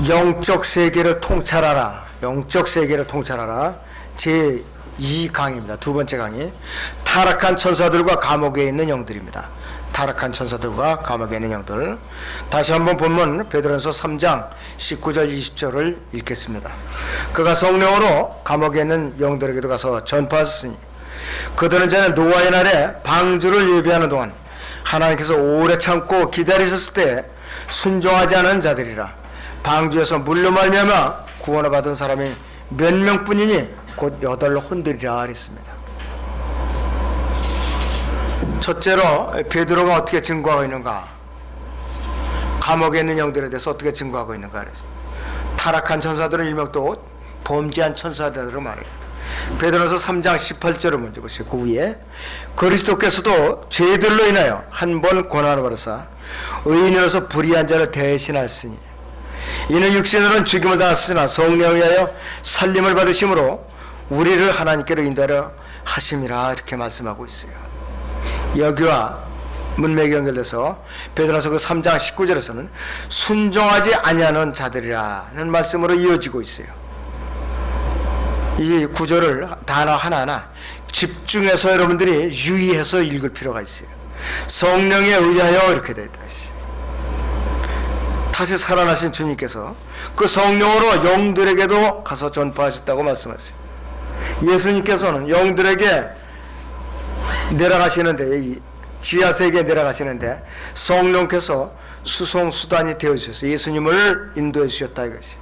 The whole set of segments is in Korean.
영적 세계를 통찰하라. 영적 세계를 통찰하라. 제 2강입니다. 두 번째 강의. 타락한 천사들과 감옥에 있는 영들입니다. 타락한 천사들과 감옥에 있는 영들. 다시 한번 본문 베드로전서 3장 19절 20절을 읽겠습니다. 그가 성령으로 감옥에 있는 영들에게도 가서 전파하셨으니 그들은 전에 노아의 날에 방주를 예비하는 동안 하나님께서 오래 참고 기다리셨을 때 순종하지 않은 자들이라. 방주에서 물로 말미암아 구원을 받은 사람이 몇 명뿐이니 곧 8혼들이라 했습니다. 첫째로 베드로가 어떻게 증거하고 있는가? 감옥에 있는 영들에 대해서 어떻게 증거하고 있는가? 타락한 천사들은 일명 또 범죄한 천사들을 말해요. 베드로서 3장 18절을 먼저 보시고 그 위에 그리스도께서도 죄들로 인하여 한 번 고난을 받으사 의인으로서 불의한 자를 대신하였으니 이는 육신으로는 죽임을 당하셨으나 성령에 의하여 살림을 받으심으로 우리를 하나님께로 인도하려 하심이라 이렇게 말씀하고 있어요. 여기와 문맥이 연결돼서 베드로서 그 3장 19절에서는 순종하지 아니하는 자들이라는 말씀으로 이어지고 있어요. 이 구절을 단어 하나하나 집중해서 여러분들이 유의해서 읽을 필요가 있어요. 성령에 의하여 이렇게 되어 있다. 다시 살아나신 주님께서 그 성령으로 영들에게도 가서 전파하셨다고 말씀하세요. 예수님께서는 영들에게 내려가시는데, 이 지하세계에 내려가시는데 성령께서 수송수단이 되어주셔서 예수님을 인도해 주셨다 이것이.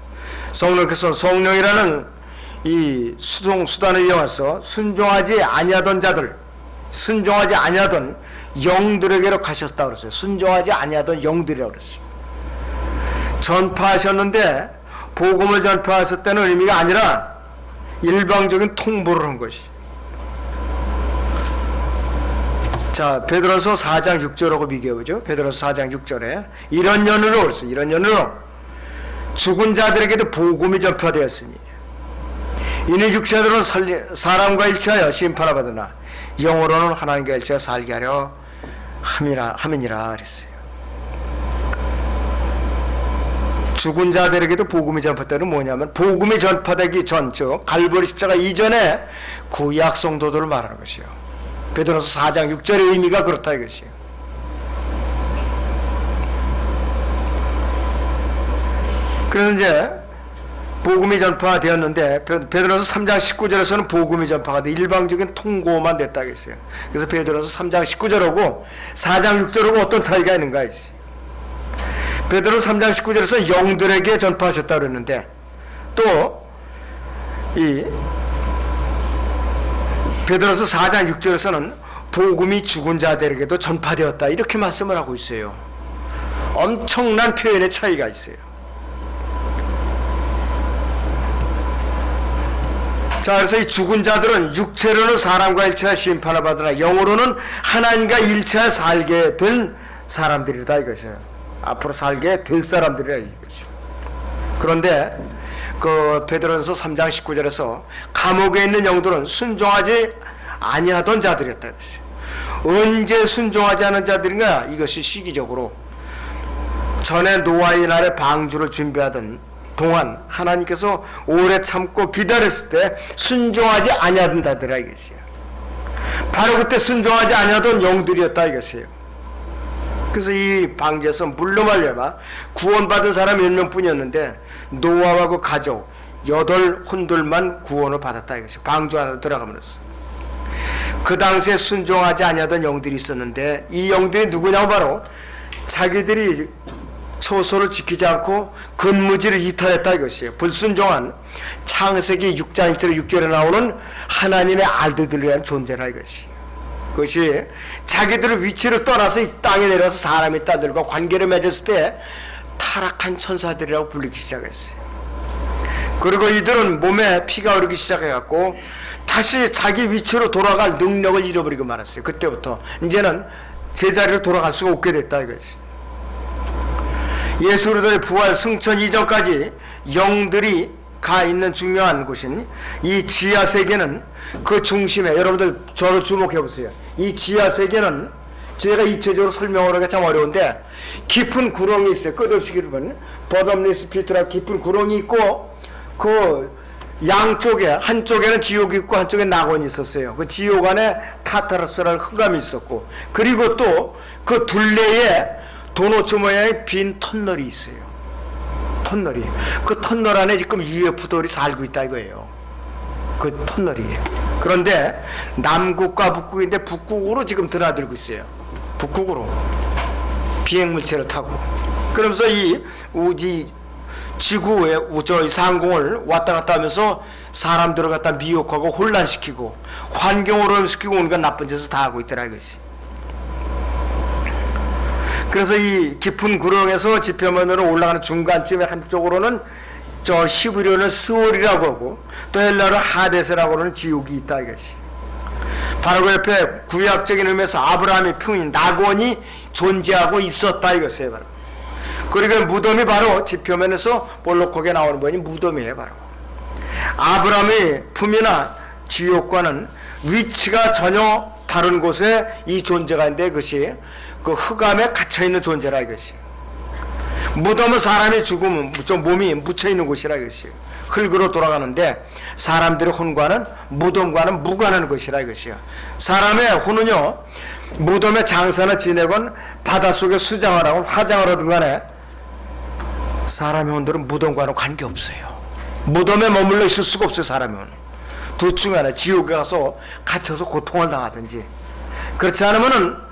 성령께서 성령이라는 이 수송수단을 이용해서 순종하지 아니하던 자들, 순종하지 아니하던 영들에게로 가셨다고 그랬어요. 순종하지 아니하던 영들이라고 그랬어요. 전파하셨는데 복음을 전파하셨다는 의미가 아니라 일방적인 통보를 한 것이. 자, 베드로서 4장 6절하고 비교해보죠. 베드로서 4장 6절에 이런 연으로 그랬어요. 이런 연으로 죽은 자들에게도 복음이 전파되었으니 이는 육체들은 사람과 일치하여 심판을 받으나 영으로는 하나님과 일치하여 살게 하려 함이니라 그랬어요. 죽은 자들에게도 복음이 전파되는 뭐냐면 복음이 전파되기 전, 즉 갈보리 십자가 이전에 구약 성도들을 말하는 것이요. 베드로서 4장 6절의 의미가 그렇다 이것이요. 그래서 이제 복음이 전파되었는데 베드로서 3장 19절에서는 복음이 전파가 돼 일방적인 통고만 됐다 이것이요. 그래서 베드로서 3장 19절하고 4장 6절하고 어떤 차이가 있는가 이것이. 베드로 3장 19절에서 영들에게 전파하셨다고 그랬는데 또 이 베드로서 4장 6절에서는 복음이 죽은 자들에게도 전파되었다 이렇게 말씀을 하고 있어요. 엄청난 표현의 차이가 있어요. 자, 그래서 이 죽은 자들은 육체로는 사람과 일체하여 심판을 받으나 영으로는 하나님과 일체하여 살게 된 사람들이다 이것이에요. 앞으로 살게 될 사람들이라 이것이죠. 그런데 그 베드로전서 3장 19절에서 감옥에 있는 영들은 순종하지 아니하던 자들이었다. 언제 순종하지 않은 자들인가? 이것이 시기적으로 전에 노아의 날에 방주를 준비하던 동안 하나님께서 오래 참고 기다렸을 때 순종하지 아니하던 자들이라 이것이에요. 바로 그때 순종하지 아니하던 영들이었다 이것이에요. 그래서 이 방주에서 물로 말려봐 구원받은 사람 몇 명뿐이었는데 노아와 그 가족 8혼들만 구원을 받았다 이것이. 방주 안으로 들어가면서 그 당시에 순종하지 아니하던 영들이 있었는데 이 영들이 누구냐고 바로 자기들이 초소를 지키지 않고 근무지를 이탈했다 이것이에요. 불순종한 창세기 6장 6절에 나오는 하나님의 아들들이라는 존재라 이것이. 그것이 자기들의 위치를 떠나서 이 땅에 내려서 사람의 딸들과 관계를 맺었을 때 타락한 천사들이라고 불리기 시작했어요. 그리고 이들은 몸에 피가 흐르기 시작해갖고 다시 자기 위치로 돌아갈 능력을 잃어버리고 말았어요. 그때부터 이제는 제자리로 돌아갈 수가 없게 됐다 이것이. 예수 그리스도의 부활 승천 이전까지 영들이 가 있는 중요한 곳인 이 지하 세계는 그 중심에, 여러분들 저를 주목해 보세요. 이 지하 세계는 제가 입체적으로 설명하기가 참 어려운데 깊은 구렁이 있어요. 끝없이 깊은 버덤리스 피트라 깊은 구렁이 있고 그 양쪽에 한쪽에는 지옥이 있고 한쪽에 낙원이 있었어요. 그 지옥 안에 타타르스라는 흑암이 있었고 그리고 또 그 둘레에 도너츠 모양의 빈 터널이 있어요. 터널이 그 터널 안에 지금 UFO들이 살고 있다 이거예요. 그 터널이에요. 그런데 남극과 북극인데 북극으로 지금 드나들고 있어요. 북극으로 비행물체를 타고 그러면서 이 지구의 저희 상공을 왔다 갔다 하면서 사람들을 갖다 미혹하고 혼란시키고 환경을 오염시키고 온갖 나쁜 짓을 다 하고 있더라 이것이. 그래서 이 깊은 구렁에서 지표면으로 올라가는 중간쯤에 한쪽으로는 저 시브리어는 스월이라고 하고 또 헬라어로 하데스라고 하는 지옥이 있다 이것이. 바로 그 옆에 구약적인 의미에서 아브라함의 풍인 낙원이 존재하고 있었다 이것이에요. 바로 그리고 무덤이 바로 지표면에서 볼록하게 나오는 분이 무덤이에요. 바로 아브라함의 품이나 지옥과는 위치가 전혀 다른 곳에 이 존재가 있는데 그것이 그 흑암에 갇혀있는 존재라 이것이. 무덤은 사람이 죽으면 몸이 묻혀있는 곳이라 이것이. 흙으로 돌아가는데 사람들의 혼과는 무덤과는 무관한 것이라 이것이요. 사람의 혼은요 무덤에 장사나 지내건 바닷속에 수장을 하건 화장을 하든 간에 사람의 혼들은 무덤과는 관계없어요. 무덤에 머물러 있을 수가 없어요. 사람의 혼은 둘 중에 하나 지옥에 가서 갇혀서 고통을 당하든지 그렇지 않으면은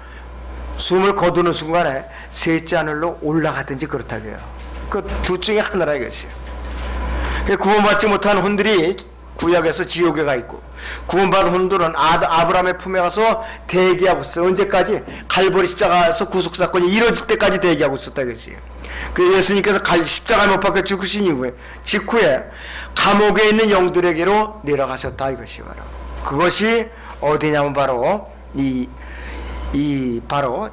숨을 거두는 순간에 셋째 하늘로 올라가든지 그렇다고요. 그 둘 중에 하나라 이것이요. 구원받지 못한 혼들이 구약에서 지옥에 가 있고 구원받은 혼들은 아브라함의 품에 가서 대기하고 있어요. 언제까지? 갈보리 십자가에서 구속사건이 이뤄질 때까지 대기하고 있었다 이것이에요. 그 예수님께서 십자가에 못 박혀 죽으신 이후에 직후에 감옥에 있는 영들에게로 내려가셨다 이것이 바로 그것이 어디냐면 바로 바로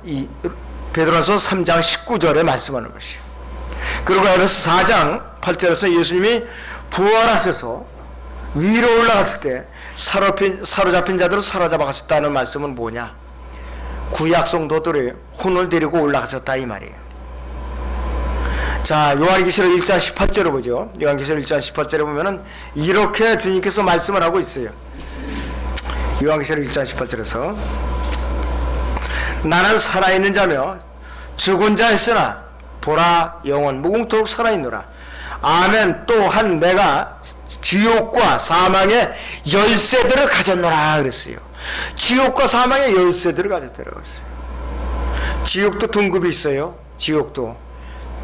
베드로서 3장 19절에 말씀하는 것이에요. 그리고 에베소 4장 8절에서 예수님이 부활하셔서 위로 올라갔을 때 사로잡힌 자들을 사로잡아 가셨다는 말씀은 뭐냐? 구약 성도들의 혼을 데리고 올라가셨다 이 말이에요. 자, 요한계시록 1장 18절을 보죠. 요한계시록 1장 18절에 보면은 이렇게 주님께서 말씀을 하고 있어요. 요한계시록 1장 18절에서 나는 살아있는 자며 죽은 자였으나 보라 영원 무궁토록 살아있노라. 아멘. 또한 내가 지옥과 사망의 열쇠들을 가졌노라 그랬어요. 지옥과 사망의 열쇠들을 가졌다고 했어요. 지옥도 등급이 있어요. 지옥도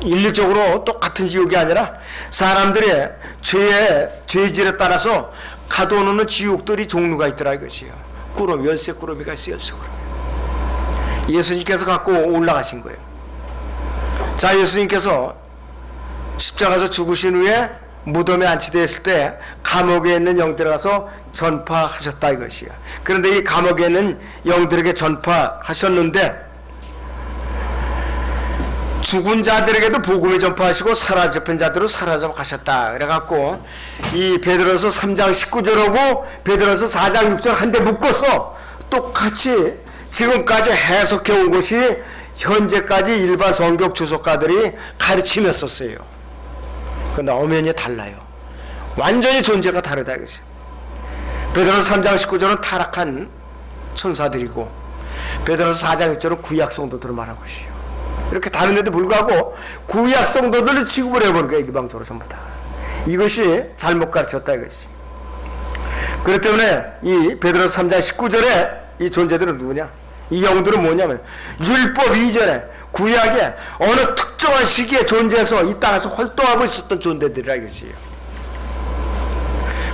일률적으로 똑같은 지옥이 아니라 사람들의 죄질에 따라서 가둬놓는 지옥들이 종류가 있더라 이것이에요. 꾸러미, 열쇠 꾸러미가 있어요. 열쇠 꾸러미. 예수님께서 갖고 올라가신 거예요. 자, 예수님께서 십자가에서 죽으신 후에 무덤에 안치되어 있을 때 감옥에 있는 영들에 가서 전파하셨다 이것이에요. 그런데 이 감옥에 있는 영들에게 전파하셨는데 죽은 자들에게도 복음을 전파하시고 사라져버린 자들을 사라져 가셨다. 그래갖고 이 베드로서 3장 19절하고 베드로서 4장 6절 한데 묶어서 똑같이 지금까지 해석해 온 것이 현재까지 일반 성경 주석가들이 가르치면었어요. 그런데 엄연히 달라요. 완전히 존재가 다르다 이것이. 베드로서 3장 19절은 타락한 천사들이고 베드로서 4장 6절은 구약 성도들을 말한 것이에요. 이렇게 다른데도 불구하고 구약 성도들을 취급을 해버린 거예요. 일방적으로 전부 다. 이것이 잘못 가르쳤다 이것이. 그렇기 때문에 이 베드로서 3장 19절에 이 존재들은 누구냐? 이 영들은 뭐냐면 율법 이전에 구약에 어느 특정한 시기에 존재해서 이 땅에서 활동하고 있었던 존재들이라 이것이에요.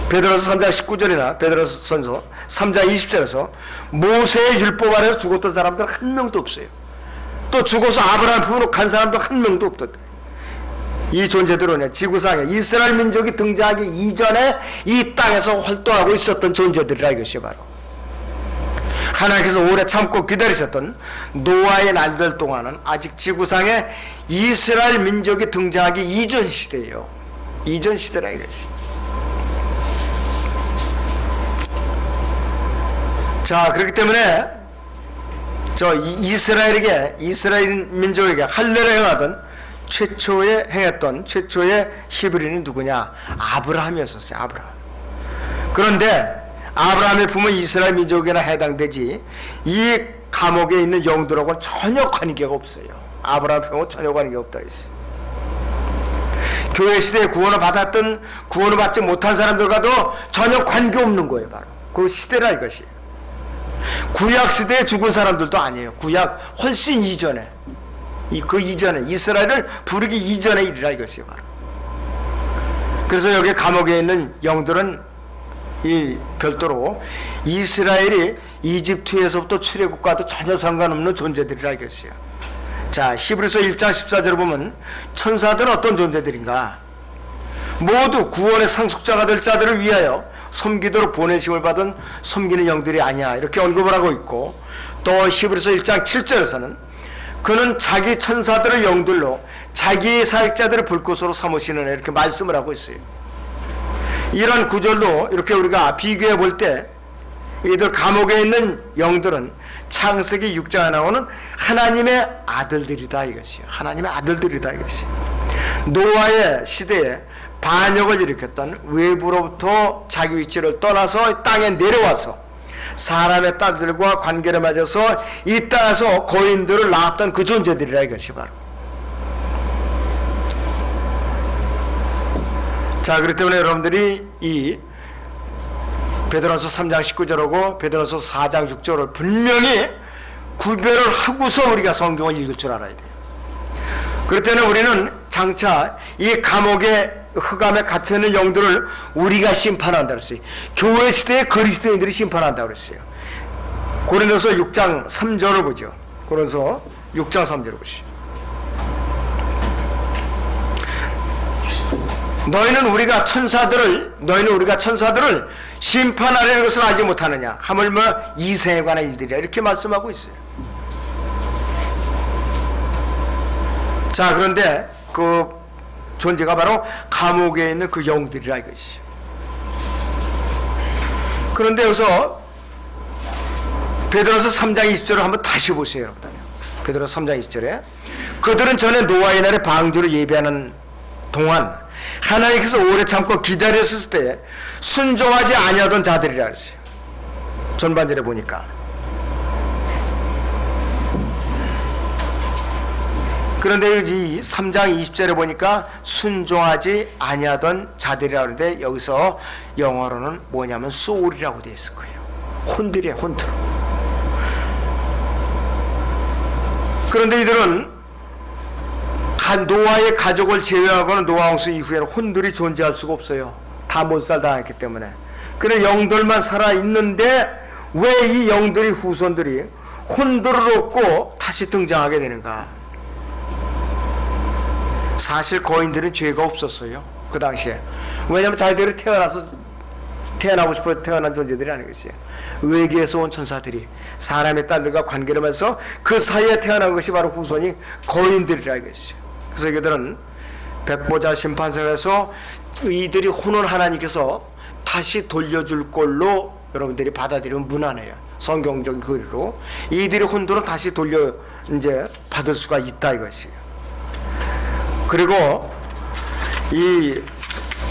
베드로서 3장 19절이나 베드로서 선서 3장 20절에서 모세의 율법 아래서 죽었던 사람들 한 명도 없어요. 또 죽어서 아브라함 품으로 간 사람도 한 명도 없던데. 이 존재들은 지구상에 이스라엘 민족이 등장하기 이전에 이 땅에서 활동하고 있었던 존재들이라 이것이 바로 하나님께서 오래 참고 기다리셨던 노아의 날들 동안은 아직 지구상에 이스라엘 민족이 등장하기 이전 시대예요. 이전 시대라 이것이. 자, 그렇기 때문에 이스라엘 민족에게 할례를 행하던 최초의 히브리인이 누구냐? 아브라함이었었어요. 아브라함. 그런데 아브라함의 부모 이스라엘 민족에나 해당되지 이 감옥에 있는 영들하고는 전혀 관계가 없어요. 아브라함 부모는 전혀 관계가 없다 했어요. 교회 시대에 구원을 받았던 구원을 받지 못한 사람들과도 전혀 관계 없는 거예요. 바로 그 시대라 이것이. 구약 시대에 죽은 사람들도 아니에요. 구약 훨씬 이전에, 그 이전에, 이스라엘을 부르기 이전의 일이라 이것이에요. 바로. 그래서 여기 감옥에 있는 영들은 이 별도로 이스라엘이 이집트에서부터 출애굽과도 전혀 상관없는 존재들이라 이것이에요. 자, 히브리서 1장 14절을 보면 천사들은 어떤 존재들인가? 모두 구원의 상속자가 될 자들을 위하여 섬기도록 보내심을 받은 섬기는 영들이 아니야, 이렇게 언급을 하고 있고, 또 히브리서 1장 7절에서는 그는 자기 천사들을 영들로 자기의 사역자들을 불꽃으로 삼으시는 이렇게 말씀을 하고 있어요. 이런 구절도 이렇게 우리가 비교해 볼 때 이들 감옥에 있는 영들은 창세기 6장에 나오는 하나님의 아들들이다 이것이요. 하나님의 아들들이다 이것이. 노아의 시대에 반역을 일으켰던 외부로부터 자기 위치를 떠나서 땅에 내려와서 사람의 딸들과 관계를 맺어서 이 땅에서 거인들을 낳았던 그 존재들이라 이것이 바로. 자, 그렇기 때문에 여러분들이 이 베드로서 3장 19절하고 베드로서 4장 6절을 분명히 구별을 하고서 우리가 성경을 읽을 줄 알아야 돼요. 그렇기 때문에 우리는 장차 이 감옥의 흑암에 갇혀있는 영들을 우리가 심판한다 그랬어요. 교회 시대의 그리스도인들이 심판한다 그랬어요. 고린도서 6장 3절을 보죠. 고린도서 6장 3절을 보시죠. 너희는 우리가 천사들을 심판하려는 것을 알지 못하느냐? 하물며 이생에 관한 일들이라 이렇게 말씀하고 있어요. 자, 그런데 그 존재가 바로 감옥에 있는 그 영들이라 이것이죠. 그런데 여기서 베드로서 3장 20절을 한번 다시 보세요, 여러분. 베드로서 3장 20절에 그들은 전에 노아의 날에 방주를 예비하는 동안 하나님께서 오래 참고 기다렸을 때 순종하지 아니하던 자들이라 했어요. 전반절에 보니까. 그런데 이 3장 20절에 보니까 순종하지 아니하던 자들이라 하는데 여기서 영어로는 뭐냐면 소울이라고 되어 있을 거예요. 혼들이에요, 혼들. 그런데 이들은 노아의 가족을 제외하고는 노아 홍수 이후에는 혼들이 존재할 수가 없어요. 다 몰살당했기 때문에. 그래 영들만 살아있는데 왜 이 영들이 후손들이 혼들을 얻고 다시 등장하게 되는가? 사실 거인들은 죄가 없었어요. 그 당시에. 왜냐하면 자기들이 태어나고 싶어 태어난 존재들이 아닌 것이에요. 외계에서 온 천사들이 사람의 딸들과 관계를 맺어서 그 사이에 태어난 것이 바로 후손이 거인들이라 이것이죠. 그래서 이들은 백보자 심판석에서 이들이 혼을 하나님께서 다시 돌려줄 걸로 여러분들이 받아들이면 무난해요. 성경적인 글로 이들이 혼들은 다시 돌려 이제 받을 수가 있다 이것이에요. 그리고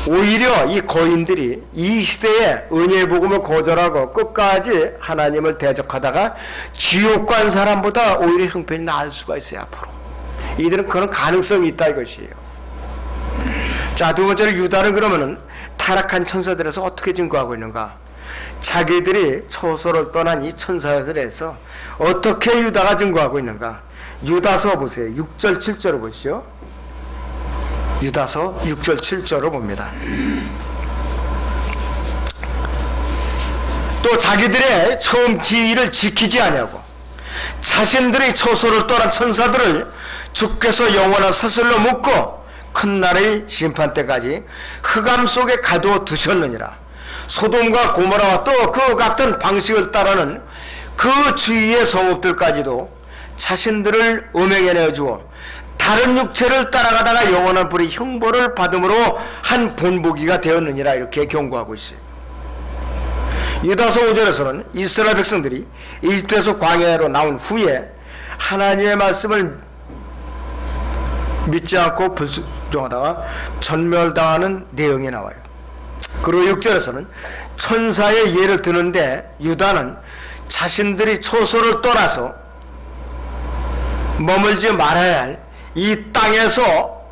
오히려 이 거인들이 이 시대에 은혜의 복음을 거절하고 끝까지 하나님을 대적하다가 지옥 간 사람보다 오히려 형편이 나을 수가 있어요. 앞으로 이들은 그런 가능성이 있다 이것이에요. 자, 두 번째로 유다는 그러면은 타락한 천사들에서 어떻게 증거하고 있는가? 자기들이 초소를 떠난 이 천사들에서 어떻게 유다가 증거하고 있는가? 유다서 보세요. 6절 7절을 보시죠. 유다서 6절 7절을 봅니다. 또 자기들의 처음 지위를 지키지 아니하고 자신들의 초소를 떠난 천사들을 주께서 영원한 사슬로 묶고 큰 날의 심판 때까지 흑암 속에 가두어 두셨느니라. 소돔과 고모라와 또 그 같은 방식을 따르는 그 주위의 성읍들까지도 자신들을 음행에 내어주어 다른 육체를 따라가다가 영원한 불의 형벌을 받음으로 한 본보기가 되었느니라 이렇게 경고하고 있어요. 유다서 5절에서는 이스라엘 백성들이 이집트에서 광야로 나온 후에 하나님의 말씀을 믿지 않고 불순종하다가 전멸당하는 내용이 나와요. 그리고 6절에서는 천사의 예를 드는데 유다는 자신들이 초소를 떠나서 머물지 말아야 할 이 땅에서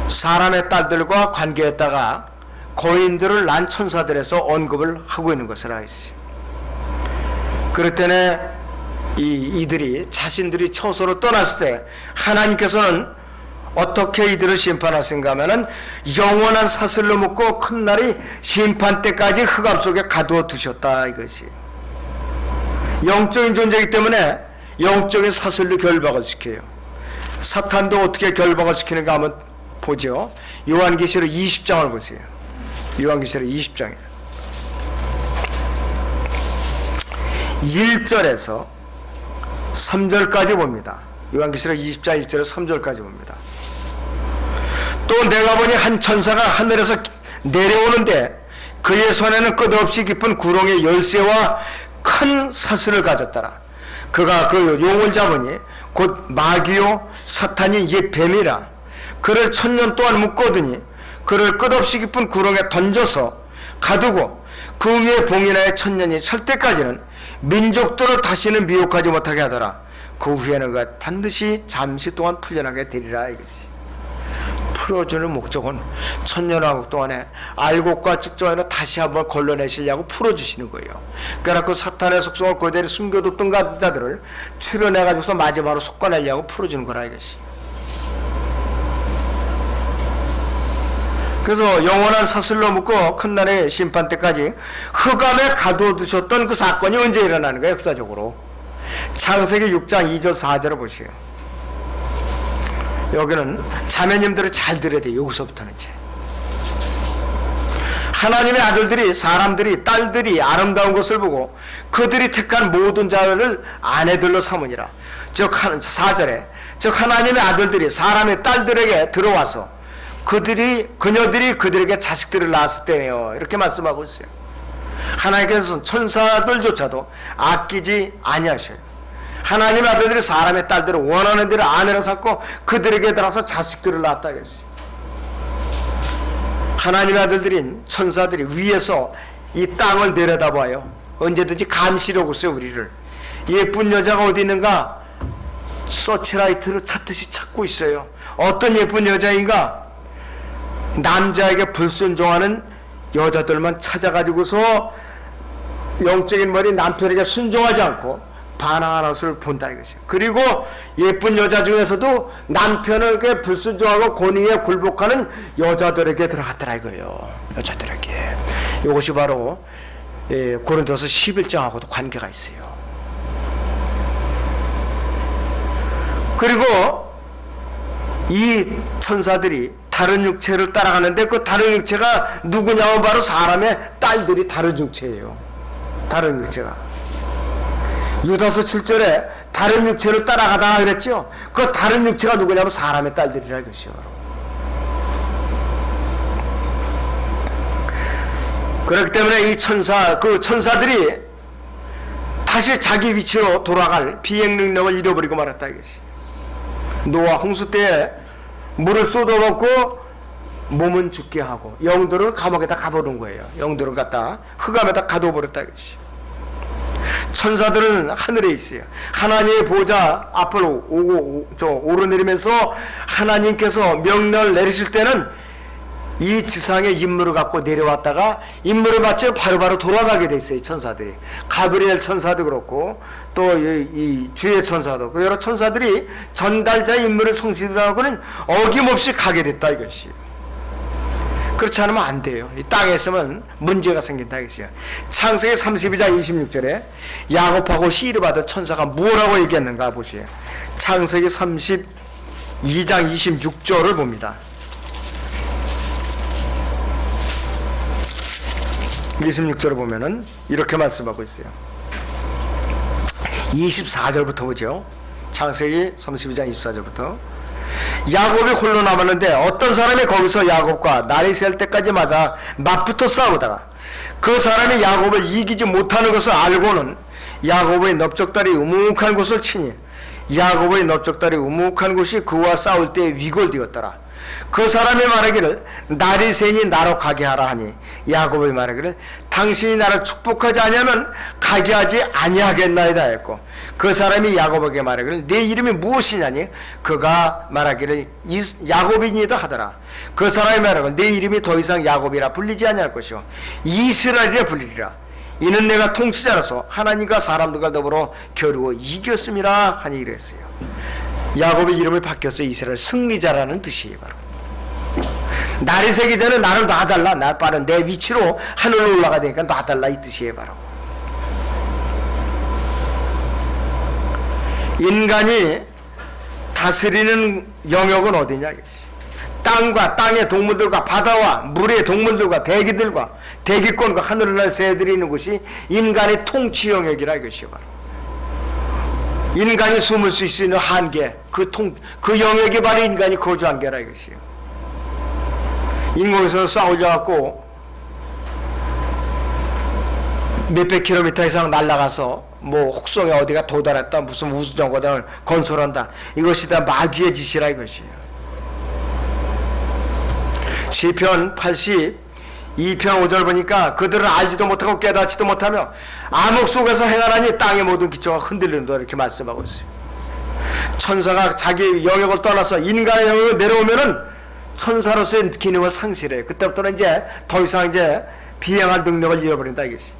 사람의 딸들과 관계했다가 고인들을 난 천사들에서 언급을 하고 있는 것을 알겠어요. 그럴 때는 이들이 자신들이 초소로 떠났을 때 하나님께서는 어떻게 이들을 심판하신가 하면은 영원한 사슬로 묶고 큰 날이 심판 때까지 흑암 속에 가두어 두셨다 이것이. 영적인 존재이기 때문에 영적인 사슬로 결박을 시켜요. 사탄도 어떻게 결박을 시키는가 한번 보죠. 요한계시록 20장을 보세요. 요한계시록 20장에 1절에서 3절까지 봅니다. 요한계시록 20장 1절에서 3절까지 봅니다. 또 내가 보니 한 천사가 하늘에서 내려오는데 그의 손에는 끝없이 깊은 구렁의 열쇠와 큰 사슬을 가졌더라. 그가 그 용을 잡으니 곧 마귀요 사탄이 옛 뱀이라. 그를 1000년 동안 묶거든요. 그를 끝없이 깊은 구렁에 던져서 가두고 그 위에 봉인하여 1000년이 찰 때까지는 민족들을 다시는 미혹하지 못하게 하더라. 그 후에는 그가 반드시 잠시 동안 풀려나게 되리라 이것이. 풀어주는 목적은 1000년왕국 동안에 알곡과 측정에는 다시 한번 걸러내시려고 풀어주시는 거예요. 그러나 그 사탄의 속성을 그대로 숨겨뒀던 자들을 출현해가지고서 마지막으로 속아내려고 풀어주는 거라 이것이. 그래서 영원한 사슬로 묶고 큰 날의 심판 때까지 흑암에 가둬두셨던 그 사건이 언제 일어나는 거예요? 역사적으로 창세기 6장 2절 4절을 보세요. 여기는 자매님들이 잘 들어야 돼요. 여기서부터는 이제 하나님의 아들들이 사람들이 딸들이 아름다운 것을 보고 그들이 택한 모든 자를 아내들로 삼으니라. 즉 4절에 즉 하나님의 아들들이 사람의 딸들에게 들어와서 그녀들이 그들에게 자식들을 낳았을 때예요. 이렇게 말씀하고 있어요. 하나님께서는 천사들조차도 아끼지 아니하셔요. 하나님의 아들들이 사람의 딸들을 원하는 대로 아내로 삼고 그들에게 들어서 자식들을 낳았다 그랬어요. 하나님의 아들들인 천사들이 위에서 이 땅을 내려다봐요. 언제든지 감시려고 있어요. 우리를. 예쁜 여자가 어디 있는가 서치라이트로 찾듯이 찾고 있어요. 어떤 예쁜 여자인가? 남자에게 불순종하는 여자들만 찾아가지고서 영적인 머리 남편에게 순종하지 않고 반항하는 것을 본다 이것이에요. 그리고 예쁜 여자 중에서도 남편에게 불순종하고 권위에 굴복하는 여자들에게 들어갔더라 이거예요. 여자들에게. 이것이 바로 고린도서 11장하고도 관계가 있어요. 그리고 이 천사들이 다른 육체를 따라가는데 그 다른 육체가 누구냐면 바로 사람의 딸들이 다른 육체예요. 다른 육체가. 유다서 7절에 다른 육체를 따라가다 그랬죠. 그 다른 육체가 누구냐면 사람의 딸들이라 이것이요. 그렇기 때문에 이 천사들이 다시 자기 위치로 돌아갈 비행 능력을 잃어버리고 말았다 이것이. 노아 홍수 때에 물을 쏟아먹고 몸은 죽게 하고 영들을 감옥에다 가버린 거예요. 영들을 갖다 흑암에다 가둬버렸다 이것이. 천사들은 하늘에 있어요. 하나님의 보좌 앞으로 오르내리면서 하나님께서 명령을 내리실 때는 이 지상에 임무를 갖고 내려왔다가 임무를 마치 바로바로 돌아가게 돼 있어요. 천사들이. 가브리엘 천사도 그렇고 또 이 주의 천사도 그 여러 천사들이 전달자의 임무를 성실하고는 어김없이 가게 됐다 이것이에요. 그렇지 않으면 안 돼요. 이 땅에 있으면 문제가 생긴다 이것이에요. 창세기 32장 26절에 야곱하고 시를 받은 천사가 뭐라고 얘기했는가 보세요. 창세기 32장 26절을 봅니다. 26절을 보면은 이렇게 말씀하고 있어요. 24절부터 보죠. 창세기 32장 24절부터 야곱이 홀로 남았는데 어떤 사람이 거기서 야곱과 날이 셀 때까지 맞아 맞붙어 싸우다가 그 사람이 야곱을 이기지 못하는 것을 알고는 야곱의 넓적다리 우묵한 곳을 치니 야곱의 넓적다리 우묵한 곳이 그와 싸울 때에 위골되었더라. 그 사람이 말하기를 날이 새니 나로 가게 하라 하니 야곱이 말하기를 당신이 나를 축복하지 아니하면 가게 하지 아니하겠나이다 했고, 그 사람이 야곱에게 말하기를 내 이름이 무엇이냐니 그가 말하기를 야곱이니이다 하더라. 그 사람이 말하기를 내 이름이 더 이상 야곱이라 불리지 아니할 것이요 이스라엘이라 불리리라. 이는 내가 통치자로서 하나님과 사람들과 더불어 겨루어 이겼음이라 하니 이랬어요. 야곱의 이름을 바뀌어서 이스라엘 승리자라는 뜻이에요. 바로 날이 새기 전에 나를 놔달라, 나 빠른 내 위치로 하늘로 올라가야 되니까 놔달라, 이 뜻이에요. 바로 인간이 다스리는 영역은 어디냐? 땅과 땅의 동물들과 바다와 물의 동물들과 대기들과 대기권과 하늘을 날 새들이 있는 곳이 인간의 통치 영역이라 이것이요. 바로 인간이 숨을 수 있는 한계, 그 영역이 바로 인간이 거주한 게라 이것이요. 인공에서 쏴올려갖고 몇백 킬로미터 이상 날아가서 뭐 혹성에 어디가 도달했다, 무슨 우주정거장을 건설한다, 이것이 다 마귀의 짓이라 이것이에요. 시편 82편 5절 보니까 그들은 알지도 못하고 깨닫지도 못하며 암흑 속에서 행하나니 땅의 모든 기초가 흔들린다, 이렇게 말씀하고 있어요. 천사가 자기 영역을 떠나서 인간의 영역을 내려오면은 천사로서의 기능을 상실해요. 그때부터는 이제 더 이상 이제 비행할 능력을 잃어버린다 이것이.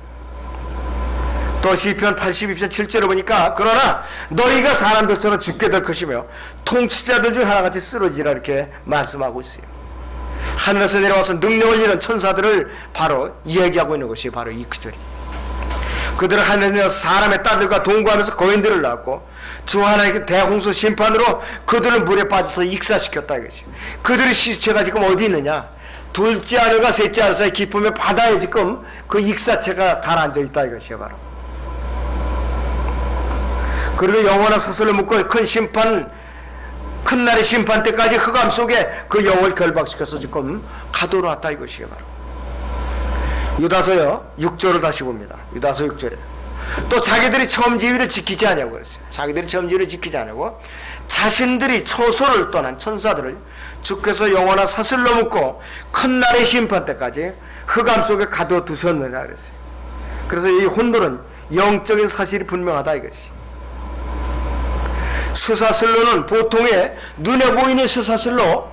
또 시편 82편 7절을 보니까 그러나 너희가 사람들처럼 죽게 될 것이며 통치자들 중 하나같이 쓰러지라, 이렇게 말씀하고 있어요. 하늘에서 내려와서 능력을 잃은 천사들을 바로 이야기하고 있는 것이 바로 이 구절이. 그들은 하늘에서 내려와서 사람의 딸들과 동거하면서 거인들을 낳았고 주 하나님께 대홍수 심판으로 그들을 물에 빠져서 익사시켰다 이것이. 그들의 시체가 지금 어디 있느냐? 둘째 아들과 셋째 아들 사이 깊으면 바다에 지금 그 익사체가 가라앉아 있다 이것이에요. 바로 그리고 영원한 사슬을 묶고 큰 날의 심판 때까지 흑암 속에 그 영을 결박시켜서 지금 가둬놨다 이것이에요. 바로 유다서요 6절을 다시 봅니다. 유다서 6절에 또 자기들이 처음 지위를 지키지 않냐고 그랬어요. 자기들이 처음 지위를 지키지 않고 자신들이 초소를 떠난 천사들을 주께서 영원한 사슬로 묶고 큰 날의 심판 때까지 흑암 속에 가둬두셨느냐 그랬어요. 그래서 이 혼돈은 영적인 사실이 분명하다 이것이. 쇠사슬로는 보통의 눈에 보이는 쇠사슬로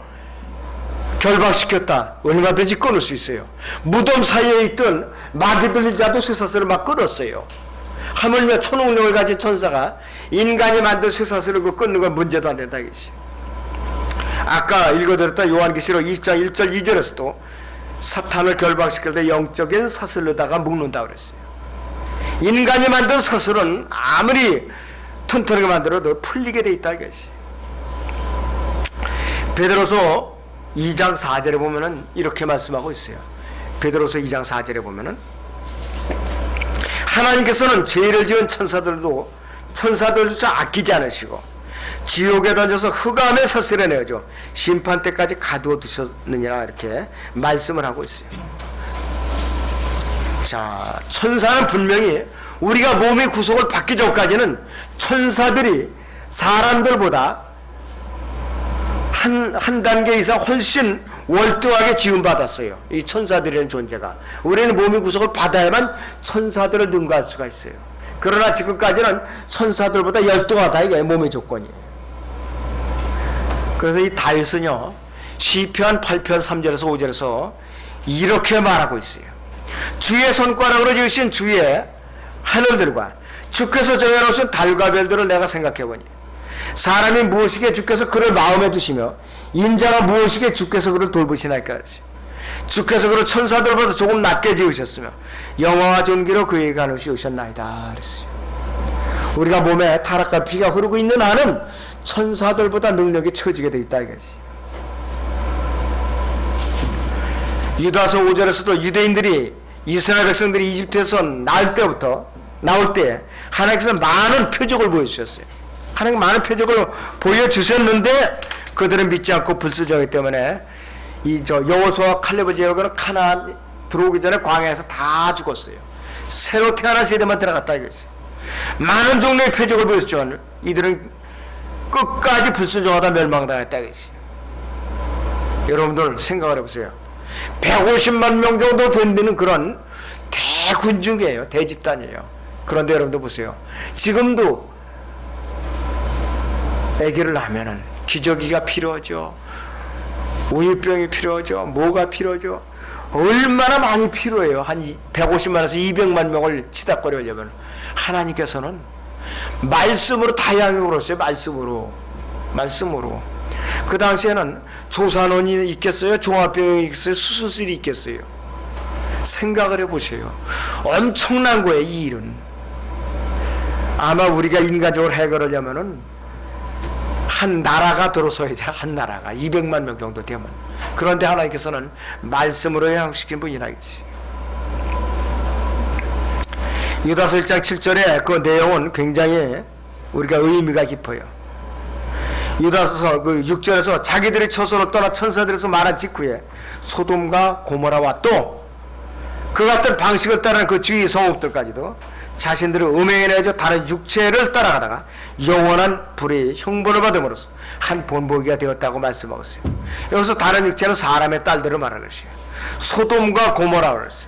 결박시켰다, 얼마든지 끊을 수 있어요. 무덤 사이에 있던 마귀 들린 자도 쇠사슬을 막 끊었어요. 하물며 초능력을 가진 천사가 인간이 만든 쇠사슬을 끊는 건 문제도 안 된다 이것이. 아까 읽어드렸던 요한계시록 20장 1절 2절에서도 사탄을 결박시킬 때 영적인 사슬로다가 묶는다 그랬어요. 인간이 만든 사슬은 아무리 튼튼하게 만들어도 풀리게 돼 있다 이것이. 베드로서 2장 4절에 보면은 이렇게 말씀하고 있어요. 베드로서 2장 4절에 보면은 하나님께서는 죄를 지은 천사들조차 아끼지 않으시고 지옥에 던져서 흑암의 사슬에 내어줘 심판 때까지 가두어 두셨느니라, 이렇게 말씀을 하고 있어요. 자, 천사는 분명히 우리가 몸의 구속을 받기 전까지는 천사들이 사람들보다 한 단계 이상 훨씬 월등하게 지음받았어요. 이 천사들이라는 존재가. 우리는 몸의 구속을 받아야만 천사들을 능가할 수가 있어요. 그러나 지금까지는 천사들보다 열등하다, 이게 몸의 조건이에요. 그래서 이 다윗은요 시편 8편 3절에서 5절에서 이렇게 말하고 있어요. 주의 손가락으로 지으신 주의 하늘들과 주께서 정해놓으신 달과 별들을 내가 생각해보니 사람이 무엇이게 주께서 그를 마음에 두시며 인자가 무엇이게 주께서 그를 돌보시나이까. 주께서 그를 천사들보다 조금 낮게 지으셨으며 영화와 존귀로 그에게 간을 씌우셨나이다 그랬어요. 우리가 몸에 타락과 피가 흐르고 있는 한은 천사들보다 능력이 처지게 돼 있다 이것이. 유다서 5절에서도 유대인들이 이스라엘 백성들이 이집트에서 나올 때 하나님께서 많은 표적을 보여주셨어요. 하나님 많은 표적을 보여주셨는데 그들은 믿지 않고 불순종하기 때문에 여호수아와 칼렙을 제외하고는 가나안 들어오기 전에 광야에서 다 죽었어요. 새로 태어난 세대만 들어갔다 이거지. 많은 종류의 표적을 보였지만 이들은 끝까지 불순종하다 멸망당했다 이거지. 여러분들 생각을 해보세요. 150만 명 정도 된다는 그런 대군중이에요. 대집단이에요. 그런데 여러분들 보세요. 지금도 아기를 하면은 기저귀가 필요하죠. 우유병이 필요하죠. 뭐가 필요하죠. 얼마나 많이 필요해요. 한 150만에서 200만 명을 치닫거려 하려면. 하나님께서는 말씀으로 다양하게 그랬어요. 말씀으로. 그 당시에는 조산원이 있겠어요? 종합병이 있겠어요? 수술실이 있겠어요? 생각을 해보세요. 엄청난 거예요. 이 일은. 아마 우리가 인간적으로 해결하려면은 한 나라가 들어서야 돼. 한 나라가 200만 명 정도 되면. 그런데 하나님께서는 말씀으로 양식시킨 분이라 이거지. 유다서 1장 7절에 그 내용은 굉장히 우리가 의미가 깊어요. 유다서 그 6절에서 자기들이 처소를 떠나 천사들에서 말한 직후에 소돔과 고모라와 또 그 같은 방식을 따르는 그 주위 성읍들까지도 자신들을 음행해내줘 다른 육체를 따라가다가 영원한 불의 형벌을 받음으로써 한 본보기가 되었다고 말씀하고 있어요. 여기서 다른 육체는 사람의 딸들을 말하는 것이에요. 소돔과 고모라고 그랬어요.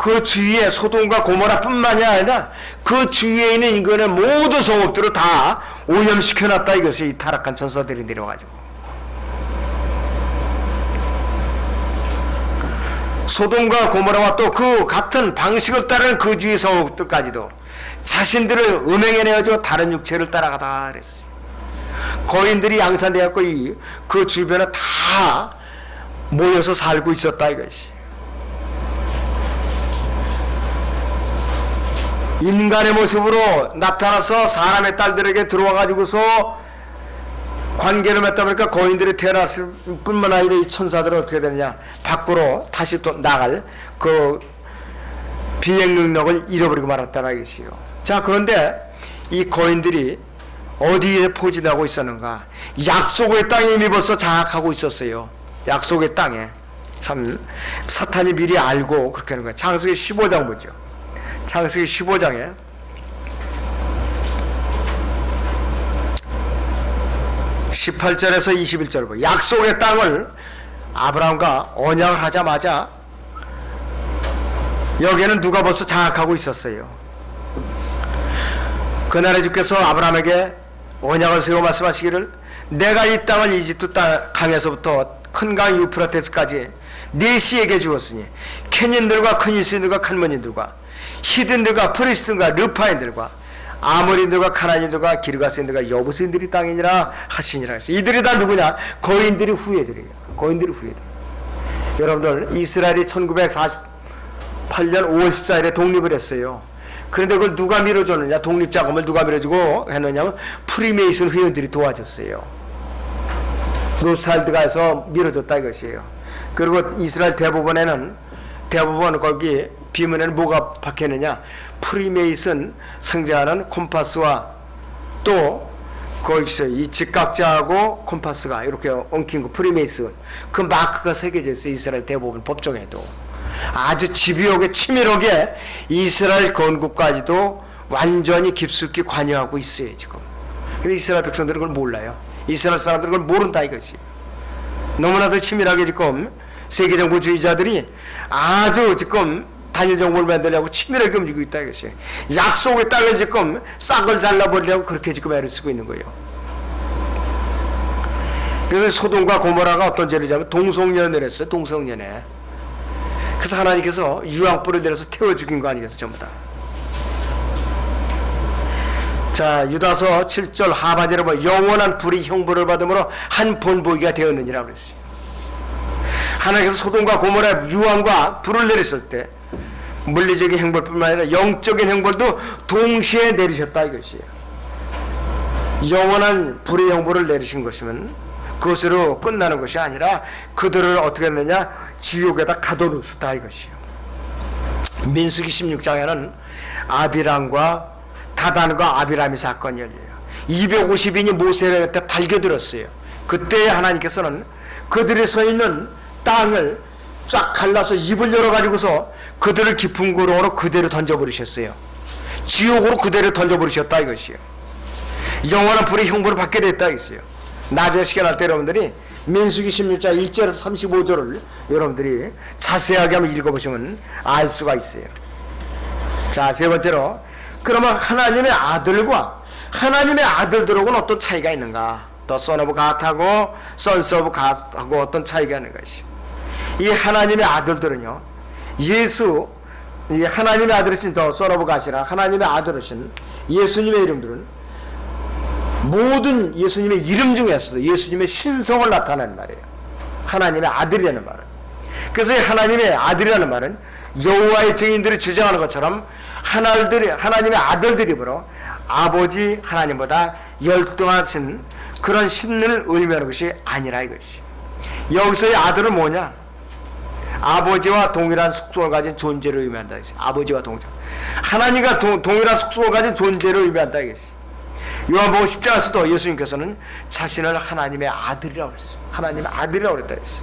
그 주위에 소돔과 고모라뿐만이 아니라 그 주위에 있는 인간의 모든 성읍들을 다 오염시켜놨다 이것이 이 타락한 천사들이 내려가지고. 소돔과 고모라와 또 그 같은 방식을 따르는 그 주위 성읍들까지도 자신들을 음행해내어줘 다른 육체를 따라가다 그랬어요. 거인들이 양산되었고 그 주변에 다 모여서 살고 있었다 이것이. 인간의 모습으로 나타나서 사람의 딸들에게 들어와가지고서 관계를 맺다 보니까 거인들이 태어났을 뿐만 아니라 이 천사들은 어떻게 되느냐, 밖으로 다시 또 나갈 그 비행 능력을 잃어버리고 말았다는 것이요. 자, 그런데 이 거인들이 어디에 포진하고 있었는가? 약속의 땅에 이미 벌써 장악하고 있었어요. 약속의 땅에. 참 사탄이 미리 알고 그렇게 하는 거예요. 창세기 15장 보죠. 창세기 15장에 18절에서 21절 보고, 약속의 땅을 아브라함과 언약을 하자마자 여기에는 누가 벌써 장악하고 있었어요. 그날에 주께서 아브라함에게 언약을 세워 말씀하시기를, 내가 이 땅을 이집트 땅 강에서부터 큰 강 유프라테스까지 네 씨에게 주었으니 케닌들과 크니스인들과 칼머니들과 히든들과 프리스틴과 르파인들과 아모리인들과 카나안인들과 기르가스인들과 여부스인들이 땅이니라 하시니라 했어요. 이들이 다 누구냐? 거인들이 후예들이에요. 거인들이 후예들. 여러분들, 이스라엘이 1948년 5월 14일에 독립을 했어요. 그런데 그걸 누가 밀어줬느냐? 독립자금을 누가 밀어주고 했느냐면 프리메이슨 회원들이 도와줬어요. 로스차일드가 해서 밀어줬다 이것이에요. 그리고 이스라엘 대법원 거기 비문에는 뭐가 박혀있느냐? 프리메이슨 상징하는 콤파스와 또 거기서 이 직각자하고 콤파스가 이렇게 엉킨 거, 프리메이슨, 그 마크가 새겨져 있어요. 이스라엘 대법원 법정에도 아주 집요하게 치밀하게 이스라엘 건국까지도 완전히 깊숙이 관여하고 있어요 지금. 근데 이스라엘 백성들은 그걸 몰라요. 이스라엘 사람들은 그걸 모른다 이것이. 너무나도 치밀하게 지금 세계정보주의자들이 아주 지금 단일 정보를 만들려고 치밀하게 움직이고 있다 이것이. 약속의 땅을 지금 싹을 잘라버리려고 그렇게 지금 애를 쓰고 있는 거예요. 그래서 소돔과 고모라가 어떤 죄를 지으면 동성연애를 했어요. 동성연애. 그래서 하나님께서 유황불을 내려서 태워 죽인 거 아니겠어요 전부 다. 자, 유다서 7절 하반절에 보면 영원한 불의 형벌을 받음으로 한 본보기가 되었느니라 그랬어요. 하나님께서 소돔과 고모라의 유황과 불을 내리셨을 때 물리적인 형벌뿐만 아니라 영적인 형벌도 동시에 내리셨다 이것이에요. 영원한 불의 형벌을 내리신 것이면 그것으로 끝나는 것이 아니라 그들을 어떻게 했느냐, 지옥에다 가둬놓으셨다 이것이에요. 민수기 16장에는 아비람과 다단과 아비람의 사건이 열려요. 250인이 모세를 달겨들었어요. 그때 하나님께서는 그들이 서 있는 땅을 쫙 갈라서 입을 열어가지고서 그들을 깊은 구렁으로 그대로 던져버리셨어요. 지옥으로 그대로 던져버리셨다 이것이요. 영원한 불의 형벌을 받게 됐다 이것이요. 나중에 시간 할 때 여러분들이 민수기 16장 1절에서 35절을 여러분들이 자세하게 한번 읽어보시면 알 수가 있어요. 자, 세 번째로, 그러면 하나님의 아들과 하나님의 아들들하고는 어떤 차이가 있는가? 더 son of God하고 sons of God하고 어떤 차이가 있는 것이. 이 하나님의 아들들은요, 예수, 이 하나님의 아들이신 더 son of God이라 하나님의 아들이신 예수님의 이름들은 모든 예수님의 이름 중에서도 예수님의 신성을 나타내는 말이에요. 하나님의 아들이라는 말은. 그래서 이 하나님의 아들이라는 말은 여호와의 증인들이 주장하는 것처럼 하나님의 아들들이므로 아버지 하나님보다 열등하신 그런 신을 의미하는 것이 아니라 이것이. 여기서의 아들은 뭐냐? 아버지와 동일한 숙성을 가진 존재를 의미한다 이것이. 아버지와 동일한 하나님과 동일한 숙성을 가진 존재를 의미한다 이것이. 요한복음 10장에서도 예수님께서는 자신을 하나님의 아들이라고 그랬어요. 하나님의 아들이라고 그랬다 이것이.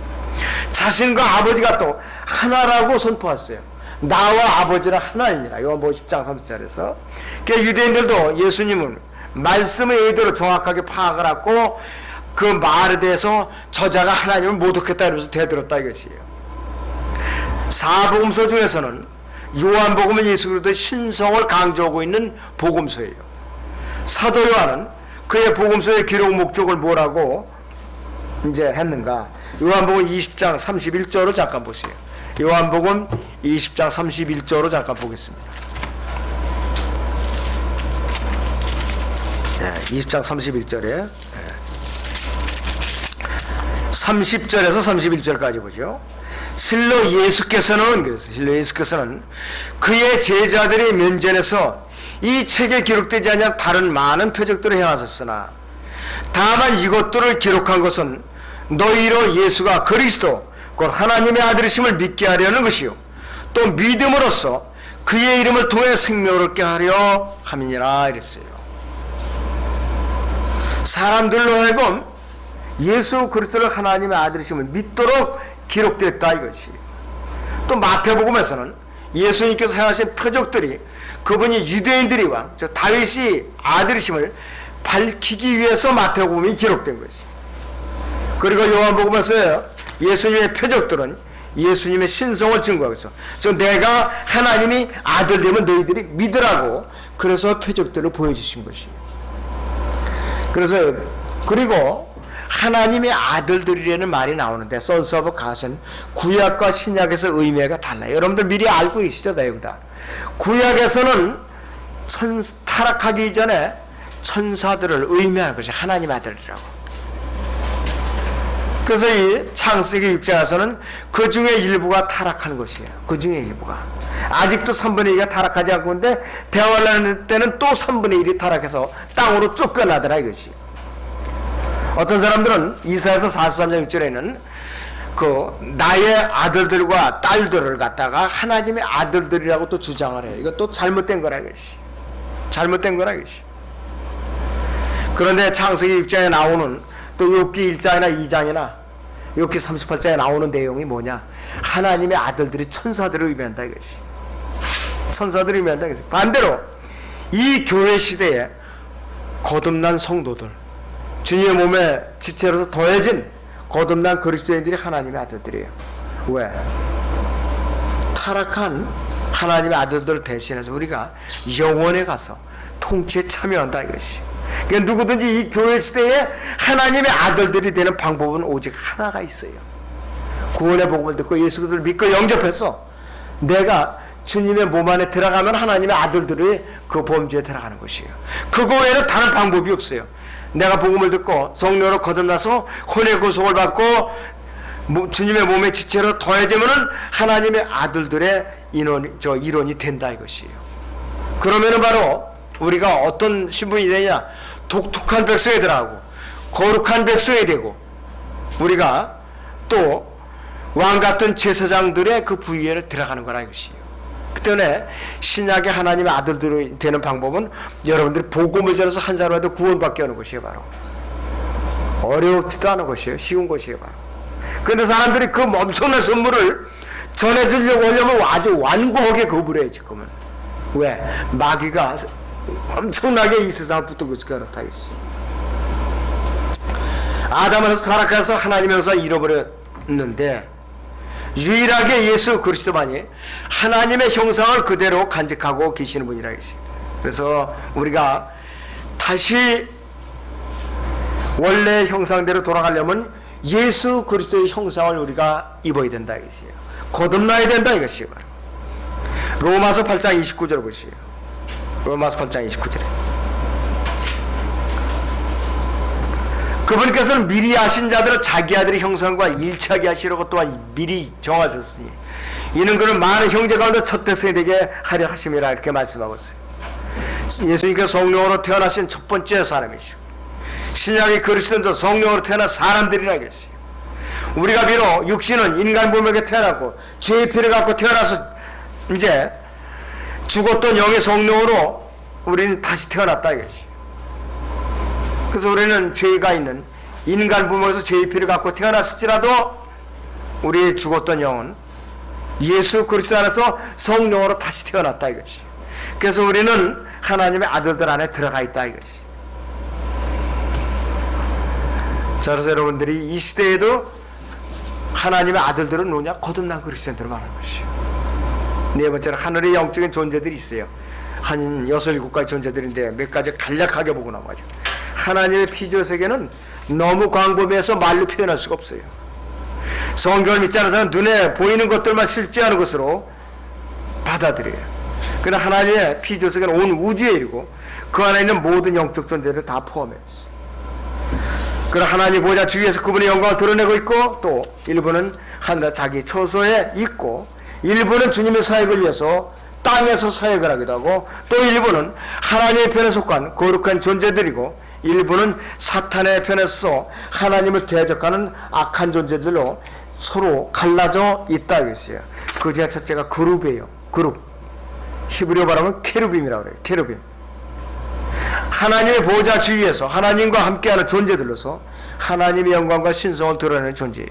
자신과 아버지가 또 하나라고 선포했어요. 나와 아버지는 하나이니라. 요한복음 10장 30절에서. 그러니까 유대인들도 예수님은 말씀의 의도를 정확하게 파악을 하고 그 말에 대해서 저자가 하나님을 모독했다 이러면서 대들었다 이것이에요. 사복음서 중에서는 요한복음은 예수 그리스도의 신성을 강조하고 있는 복음서예요. 사도 요한은 그의 복음서의 기록 목적을 뭐라고 이제 했는가? 요한복음 20장 31절을 잠깐 보세요. 요한복음 20장 31절로 잠깐 보겠습니다. 20장 31절에 30절에서 31절까지 보죠. 실로 예수께서는 그의 제자들이 면전에서 이 책에 기록되지 않은 다른 많은 표적들을 행하셨으나 다만 이것들을 기록한 것은 너희로 예수가 그리스도 곧 하나님의 아들이심을 믿게 하려는 것이요 또 믿음으로써 그의 이름을 통해 생명을 얻게 하려 함이니라 이랬어요. 사람들로 하여금 예수 그리스도를 하나님의 아들이심을 믿도록 기록됐다 이것이. 또 마태복음에서는 예수님께서 행하신 표적들이 그분이 유대인들이와 다윗이 아들이심을 밝히기 위해서 마태복음이 기록된 것이. 그리고 요한복음에서 예수님의 표적들은 예수님의 신성을 증거하고 있어. 내가 하나님이 아들 되면 너희들이 믿으라고 그래서 표적들을 보여주신 것이에요. 그래서 그리고 하나님의 아들들이라는 말이 나오는데 sons of God은 구약과 신약에서 의미가 달라요. 여러분들 미리 알고 계시죠? 여기다. 구약에서는 타락하기 이전에 천사들을 의미하는 것이 하나님 아들이라고. 그래서 이 창세기 6장에서는 그 중에 일부가 타락하는 것이에요. 그 중에 일부가. 아직도 3분의 2가 타락하지 않고 있는데 대화를 때는 또 3분의 1이 타락해서 땅으로 쫓겨나더라 이것이. 어떤 사람들은 이사야서 43장 6절에는 그 나의 아들들과 딸들을 갖다가 하나님의 아들들이라고 또 주장을 해요. 이것도 잘못된 거라 이것이. 잘못된 거라 이것이. 그런데 창세기 6장에 나오는 또 욥기 1장이나 2장이나 욥기 38장에 나오는 내용이 뭐냐? 하나님의 아들들이 천사들을 의미한다 이것이. 천사들을 의미한다 이것이. 반대로 이 교회 시대에 거듭난 성도들, 주님의 몸에 지체로서 더해진 거듭난 그리스도인들이 하나님의 아들들이에요. 왜? 타락한 하나님의 아들들을 대신해서 우리가 영원에 가서 통치에 참여한다 이것이. 그러니까 누구든지 이 교회 시대에 하나님의 아들들이 되는 방법은 오직 하나가 있어요. 구원의 복음을 듣고 예수 그리스도를 믿고 영접해서 내가 주님의 몸 안에 들어가면 하나님의 아들들이 그 범주에 들어가는 것이에요. 그거 외에는 다른 방법이 없어요. 내가 복음을 듣고 성령으로 거듭나서 혼의 구속을 받고 주님의 몸의 지체로 더해지면은 하나님의 아들들의 일원이 된다 이것이에요. 그러면은 바로 우리가 어떤 신분이 되냐? 독특한 백성이 들어가고 거룩한 백성이 되고 우리가 또 왕같은 제사장들의 그 부위에 들어가는 거라 이것이에요. 그 때문에 신약의 하나님의 아들들이 되는 방법은 여러분들이 복음을 전해서 한 사람에도 구원받게 하는 것이에요. 바로 어렵지도 않은 것이에요. 쉬운 것이에요. 바로 근데 사람들이 그 엄청난 선물을 전해주려고 하려면 아주 완고하게 거부를 해 지금은. 왜? 마귀가 엄청나게 이 세상을 붙들고 그렇다 했어. 아담에서 타락해서 하나님의 형상을 잃어버렸는데 유일하게 예수 그리스도만이 하나님의 형상을 그대로 간직하고 계시는 분이라 했어요. 그래서 우리가 다시 원래 형상대로 돌아가려면 예수 그리스도의 형상을 우리가 입어야 된다 이것이에요. 거듭나야 된다 이것이에요. 로마서 8장 29절 보시죠. 로마서 8장 29절에 그분께서는 미리 아신 자들을 자기 아들의 형상과 일치하게 하시려고 또한 미리 정하셨으니 이는 그는 많은 형제 가운데 첫 대생이 되게 하려 하심이라 이렇게 말씀하고 있어요. 예수님께서 성령으로 태어나신 첫 번째 사람이시고 신약의 그리스도인도 성령으로 태어난 사람들이라 계시요. 우리가 비록 육신은 인간 몸에게 태어났고 죄의 피를 갖고 태어나서 이제 죽었던 영의 성령으로 우리는 다시 태어났다 이것이. 그래서 우리는 죄가 있는 인간 부모에서 죄의 피를 갖고 태어났을지라도 우리의 죽었던 영은 예수 그리스도 안에서 성령으로 다시 태어났다 이것이. 그래서 우리는 하나님의 아들들 안에 들어가 있다 이것이. 자, 그래서 여러분들이 이 시대에도 하나님의 아들들은 누구냐? 거듭난 그리스도인들을 말하는 것이요. 네 번째는 하늘의 영적인 존재들이 있어요. 한 6, 7가지 존재들인데 몇 가지 간략하게 보고 나가죠. 하나님의 피조 세계는 너무 광범위해서 말로 표현할 수가 없어요. 성경을 믿지 않는 사람은 눈에 보이는 것들만 실제하는 것으로 받아들여요. 그러나 하나님의 피조 세계는 온 우주의 일이고 그 안에 있는 모든 영적 존재를 다 포함했어요. 그러나 하나님 보좌 주위에서 그분의 영광을 드러내고 있고 또 일부는 하늘 자기 처소에 있고 일부는 주님의 사역을 위해서 땅에서 사역을 하기도 하고 또 일부는 하나님의 편에 속한 거룩한 존재들이고 일부는 사탄의 편에서 하나님을 대적하는 악한 존재들로 서로 갈라져 있다 이것이에요. 그 중에 첫째가 그룹이에요. 그룹. 히브리어 말하면 케루빔이라고 그래요. 케루빔. 하나님의 보좌 주위에서 하나님과 함께하는 존재들로서 하나님의 영광과 신성을 드러내는 존재예요.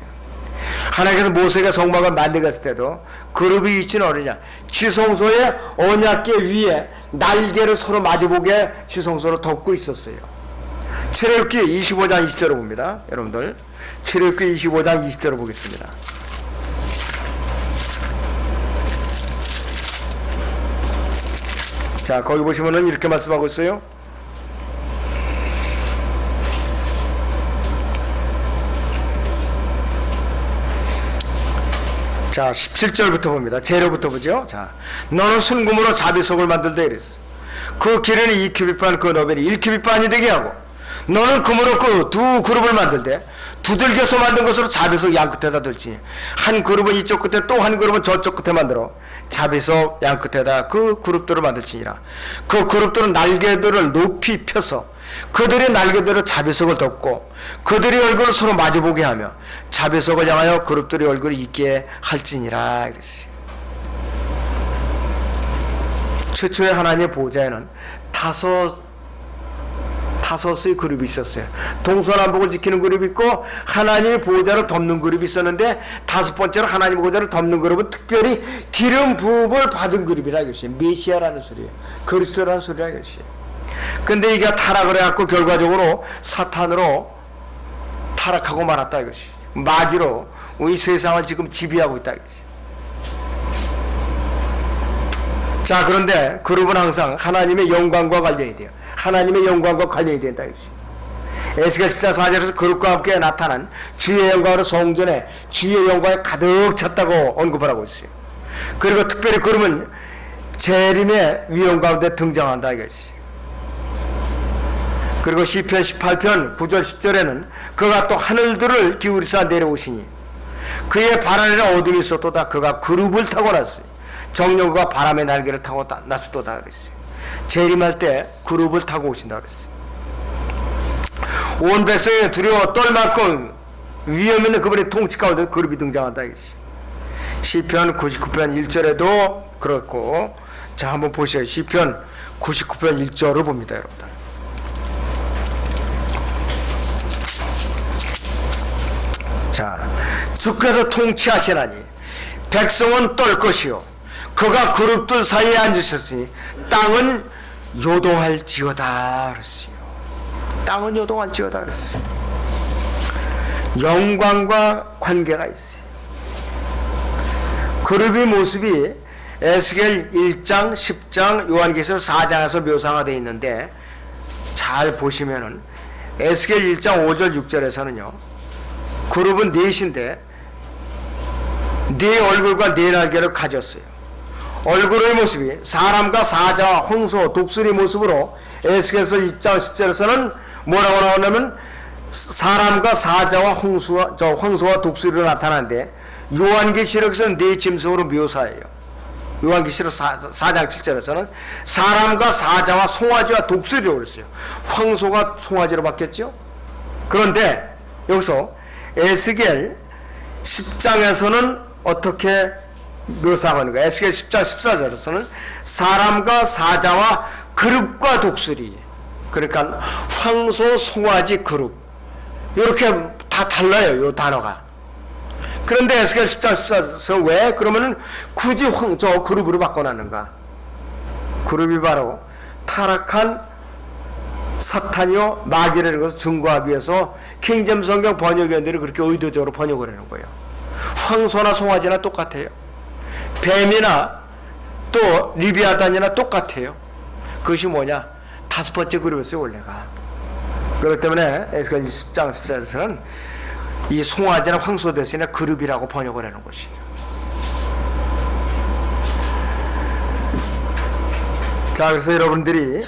하나님께서 모세가 성막을 만들게 했을 때도 그룹이 있지는 어느냐, 지성소의 언약궤 위에 날개를 서로 마주보게 지성소로 덮고 있었어요. 출애굽기 25장 20절을 봅니다. 여러분들 출애굽기 25장 20절을 보겠습니다. 자, 거기 보시면은 이렇게 말씀하고 있어요. 자, 17절부터 봅니다. 재료부터 보죠. 자, 너는 순금으로 자비석을 만들되 이랬어. 그 길이는 2규빗반, 그 너비는 1규빗반이 되게 하고 너는 금으로 그 두 그룹을 만들되 두들겨서 만든 것으로 자비석 양끝에다 들지니 한 그룹은 이쪽 끝에 또 한 그룹은 저쪽 끝에 만들어 자비석 양끝에다 그 그룹들을 만들지니라. 그 그룹들은 날개들을 높이 펴서 그들의 날개들을 자비석을 덮고 그들의 얼굴을 서로 마주보게 하며 자비석을 향하여 그룹들의 얼굴을 있게 할지니라 이랬어요. 최초의 하나님의 보좌에는 다섯의 그룹이 있었어요. 동서남북을 지키는 그룹이 있고 하나님의 보좌를 덮는 그룹이 있었는데 다섯 번째로 하나님의 보좌를 덮는 그룹은 특별히 기름 부음을 받은 그룹이라 이것이에요. 메시아라는 소리예요. 그리스도라는 소리라 이것이에요. 근데 이게 타락을 해갖고 결과적으로 사탄으로 타락하고 말았다 이것이. 마귀로 우리 세상을 지금 지배하고 있다 이것이. 자, 그런데 그룹은 항상 하나님의 영광과 관련이 돼요. 하나님의 영광과 관련이 된다 이것이. 에스겔 14장 4절에서 그룹과 함께 나타난 주의 영광으로 성전에 주의 영광에 가득 찼다고 언급을 하고 있어요. 그리고 특별히 그룹은 재림의 위엄 가운데 등장한다 이것이. 그리고 시편 18편 9절 10절에는 그가 또 하늘들을 기울이사 내려오시니 그의 발 안에는 어둠이 있었도다. 그가 그룹을 타고 났어요. 정녕 그가 바람의 날개를 타고 났었도다 그랬어요. 재림할 때 그룹을 타고 오신다 그랬어요. 온 백성이 두려워 떨 만큼 위험 있는 그분의 통치 가운데 그룹이 등장한다 이것이. 시편 99편 1절에도 그렇고, 자 한번 보셔요. 시편 99편 1절을 봅니다 여러분들. 자, 주께서 통치하시나니 백성은 떨 것이요 그가 그룹들 사이에 앉으셨으니 땅은 요동할지어다 그랬어요. 땅은 요동할지어다 그랬어요. 영광과 관계가 있어요. 그룹의 모습이 에스겔 1장, 10장, 요한계시록 4장에서 묘사가 되어 있는데 잘 보시면은 에스겔 1장 5절 6절에서는요 그룹은 넷인데 네 얼굴과 네 날개를 가졌어요. 얼굴의 모습이 사람과 사자와 황소, 독수리 모습으로 에스겔서 2장 10절에서는 뭐라고 나오냐면 사람과 사자와 황소와 독수리로 나타나는데 요한계시록에서는 네 짐승으로 묘사해요. 요한계시록 4장 7절에서는 사람과 사자와 송아지와 독수리로 그랬어요. 황소가 송아지로 바뀌었죠. 그런데 여기서 에스겔 10장에서는 어떻게 묘사하는 거예요? 에스겔 10장 14절에서는 사람과 사자와 그룹과 독수리, 그러니까 황소, 송아지, 그룹 이렇게 다 달라요. 이 단어가. 그런데 에스겔 10장 14절에서 왜 그러면은 굳이 저 그룹으로 바꿔놨는가? 그룹이 바로 타락한 사탄이요 마귀라는 것을 증거하기 위해서 킹제임스 성경 번역위원들이 그렇게 의도적으로 번역을 하는 거예요. 황소나 송아지나 똑같아요. 뱀이나 또 리비아단이나 똑같아요. 그것이 뭐냐? 다섯 번째 그룹이었어요 원래가. 그렇기 때문에 에스겔 10장 14절에서는 이 송아지나 황소 대신에 그룹이라고 번역을 하는 것이에요. 자, 그래서 여러분들이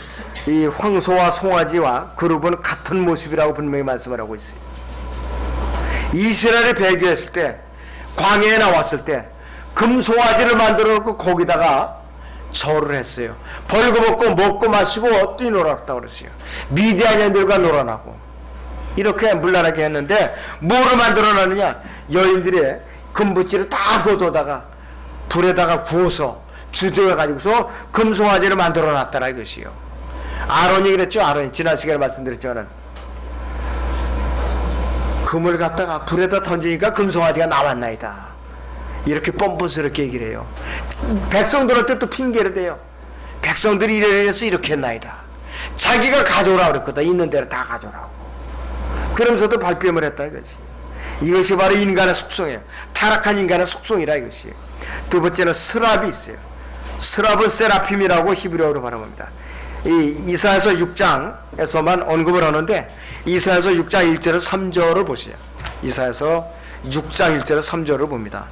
이 황소와 송아지와 그룹은 같은 모습이라고 분명히 말씀을 하고 있어요. 이스라엘이 배교했을 때 광야에 나왔을 때 금송아지를 만들어 놓고 거기다가 절을 했어요. 벌거벗고 먹고 마시고 뛰놀았다고 그랬어요. 미디안인들과 놀아나고 이렇게 물란하게 했는데 뭐를 만들어 놨느냐? 여인들이 금붙지를 다 걷어다가 불에다가 구워서 주조해 가지고서 금송아지를 만들어 놨더라 이것이요. 아론이 그랬죠. 아론이 지난 시간에 말씀드렸지만은 금을 갖다가 불에다 던지니까 금송아지가 나왔나이다. 이렇게 뻔뻔스럽게 얘기를 해요. 백성들한테 또 핑계를 대요. 백성들이 이래서 이렇게 했나이다. 자기가 가져오라고 그랬거든. 있는 대로 다 가져오라고. 그러면서도 발뺌을 했다 이것이. 이것이 바로 인간의 속성이에요. 타락한 인간의 속성이라 이것이. 두 번째는 스랍이 있어요. 스랍은 세라핌이라고 히브리어로 발음합니다. 이 이사야서 6장에서만 언급을 하는데 이사야서 6장 1절에서 3절을 보세요. 이사야서 6장 1절에서 3절을 봅니다.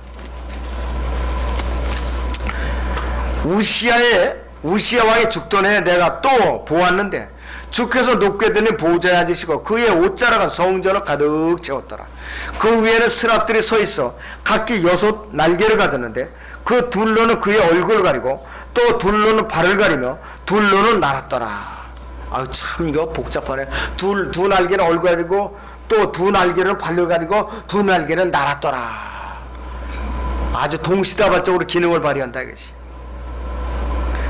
우시야 왕이 죽던 해에 내가 또 보았는데 주께서 높게 드는 보좌에 앉으시고 그의 옷자락은 성전을 가득 채웠더라. 그 위에는 스랍들이 서 있어 각기 6 날개를 가졌는데 그 둘로는 그의 얼굴을 가리고 또 둘로는 발을 가리며 둘로는 날았더라. 아유 참 이거 복잡하네. 두 날개는 얼굴 가리고 또 두 날개는 발을 가리고 두 날개는 날았더라. 아주 동시다발적으로 기능을 발휘한다 이것이.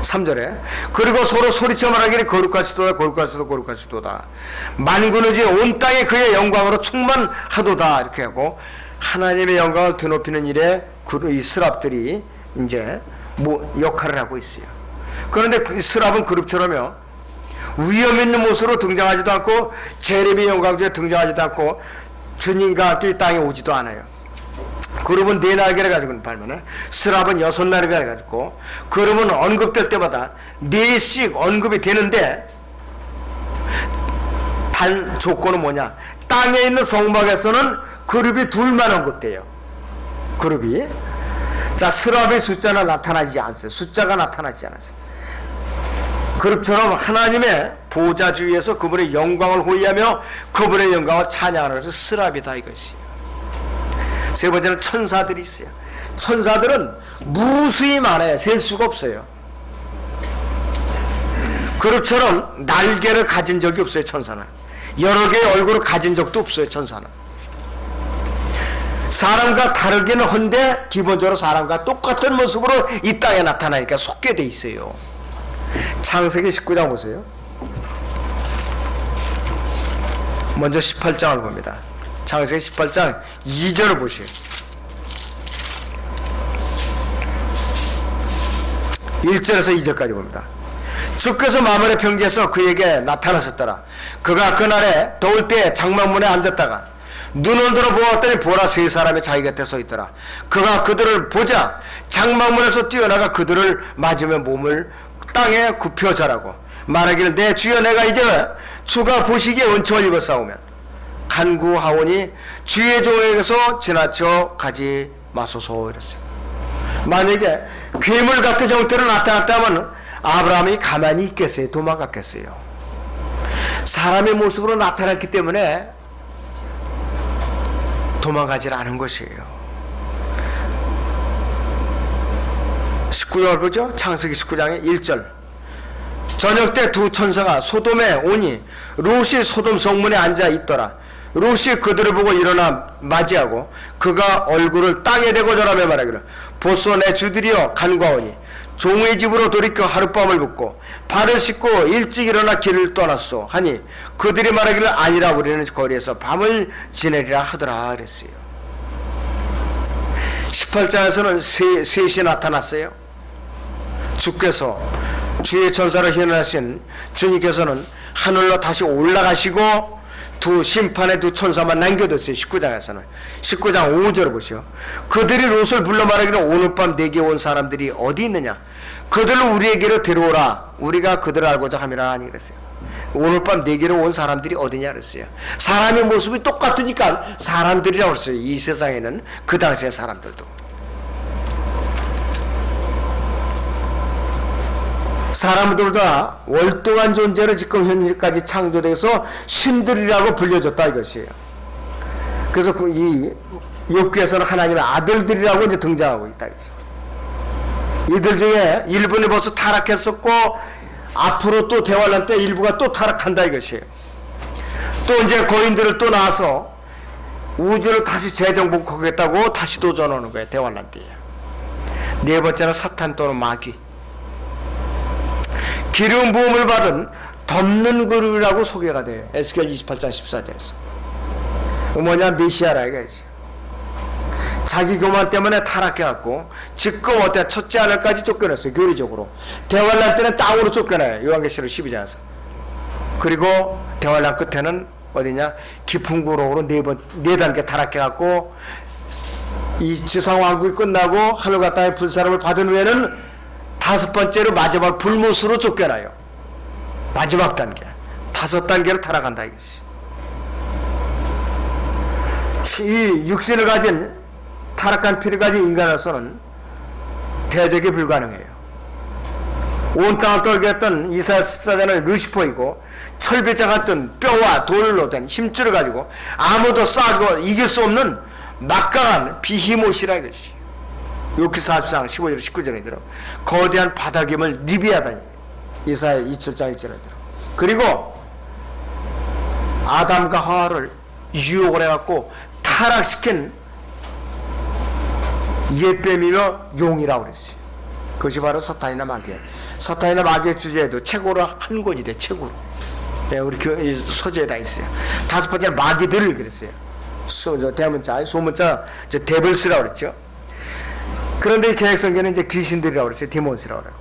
3절에 그리고 서로 소리쳐 말하기를 거룩하시도다 거룩하시도다 거룩하시도다 만군의 주 온 땅에 그의 영광으로 충만하도다 이렇게 하고 하나님의 영광을 드높이는 일에 이 스랍들이 이제 역할을 하고 있어요. 그런데 그 스랍은 그룹처럼요 위험 있는 모습으로 등장하지도 않고 제레미 영광주에 등장하지도 않고 주님과 함께 땅에 오지도 않아요. 그룹은 4날개를 가지고 있는 반면에 스랍은 6날개를 가지고 그룹은 언급될 때마다 4씩 언급이 되는데 단 조건은 뭐냐? 땅에 있는 성막에서는 그룹이 둘만 언급돼요. 그룹이. 자, 스랍의 숫자는 나타나지 않았어요. 숫자가 나타나지 않았어요. 그룹처럼 하나님의 보좌 주위에서 그분의 영광을 호위하며 그분의 영광을 찬양하는 것은 스랍이다 이것이. 세 번째는 천사들이 있어요. 천사들은 무수히 많아요. 셀 수가 없어요. 그룹처럼 날개를 가진 적이 없어요. 천사는 여러 개의 얼굴을 가진 적도 없어요. 천사는 사람과 다르기는 한데 기본적으로 사람과 똑같은 모습으로 이 땅에 나타나니까 속게 돼 있어요. 창세기 19장 보세요. 먼저 18장을 봅니다. 창세기 18장 2절을 보세요. 1절에서 2절까지 봅니다. 주께서 마물의 평지에서 그에게 나타나셨더라. 그가 그날에 더울 때 장막문에 앉았다가 눈을 들어 보았더니 보라 세 사람이 자기 곁에 서 있더라. 그가 그들을 보자 장막문에서 뛰어나가 그들을 맞으며 몸을 땅에 굽혀 절하고 말하기를 내 주여 내가 이제 주가 보시기에 은총을 입었사오면 간구하오니 주의 종에게서 지나쳐 가지 마소서 이랬어요. 만약에 괴물 같은 형태로 나타났다면 아브라함이 가만히 있겠어요? 도망갔겠어요? 사람의 모습으로 나타났기 때문에 도망가질 않은 것이에요. 19절 보죠? 창세기 19장의 1절. 저녁 때 두 천사가 소돔에 오니 롯이 소돔 성문에 앉아 있더라. 롯이 그들을 보고 일어나 맞이하고 그가 얼굴을 땅에 대고 절하며 말하기를 보소 내 주들이여 간과하오니 종의 집으로 돌이켜 하룻밤을 묵고 발을 씻고 일찍 일어나 길을 떠났소 하니 그들이 말하기를 아니라 우리는 거리에서 밤을 지내리라 하더라 그랬어요. 18장에서는 셋이 나타났어요. 주께서 주의 천사로 현현하신 주님께서는 하늘로 다시 올라가시고 두 심판의 두 천사만 남겨뒀어요. 19장에서는 19장 5절을 보시오. 그들이 롯을 불러 말하기를 오늘 밤 내게 온 사람들이 어디 있느냐 그들을 우리에게로 데려오라 우리가 그들을 알고자 함이라 하니 그랬어요. 오늘 밤 내게로 온 사람들이 어디냐 그랬어요. 사람의 모습이 똑같으니까 사람들이라고 했어요. 이 세상에는 그 당시의 사람들도 사람들도 다 월등한 존재로 지금 현재까지 창조돼서 신들이라고 불려졌다 이것이에요. 그래서 이 욥기에서는 하나님의 아들들이라고 이제 등장하고 있다 이것이에요. 이들 중에 일부는 벌써 타락했었고 앞으로 또 대환란 때 일부가 또 타락한다 이것이에요. 또 이제 거인들을 또 나와서 우주를 다시 재정복하겠다고 다시 도전하는 거예요. 대환란 때에. 네 번째는 사탄 또는 마귀. 기름 부음을 받은 덮는 그룹이라고 소개가 돼요. 에스겔 28장 14절에서. 뭐냐 메시아라 이거지. 자기 교만 때문에 타락해갖고 지금 어때 첫째 하늘까지 쫓겨났어요. 교리적으로. 대환란 때는 땅으로 쫓겨나요. 요한계시록 12장에서. 그리고 대환란 끝에는 어디냐 깊은 구렁으로 네 단계 타락해갖고 이 지상왕국이 끝나고 하늘과 땅의 불사름을 받은 후에는 다섯 번째로 마지막 불못으로 쫓겨나요. 마지막 단계. 다섯 단계로 타락한다 이것이. 이 육신을 가진 타락한 피를 가진 인간으로서는 대적이 불가능해요. 온 땅을 떨게 했던 이사야 14장은 루시퍼이고 철비자 같은 뼈와 돌로 된 힘줄을 가지고 아무도 싸고 이길 수 없는 막강한 비히못이라 이것이. 욥기 44장 15절 19절에 들어 거대한 바닥임을 리비아다니 이사야 27장 1절에 들어. 그리고 아담과 하와를 유혹을 해갖고 타락시킨 옛뱀이며 용이라고 그랬어요. 그것이 바로 사탄이나 마귀예요. 사탄이나 마귀의 주제에도 최고로 한 권이 돼. 최고로. 네, 우리 소재에 다 있어요. 다섯 번째는 마귀들을 그랬어요. 대문자 소문자 데블스라고 그랬죠. 그런데 개혁성경은 이제 귀신들이라고 그랬어요. 디몬스라고 그랬고.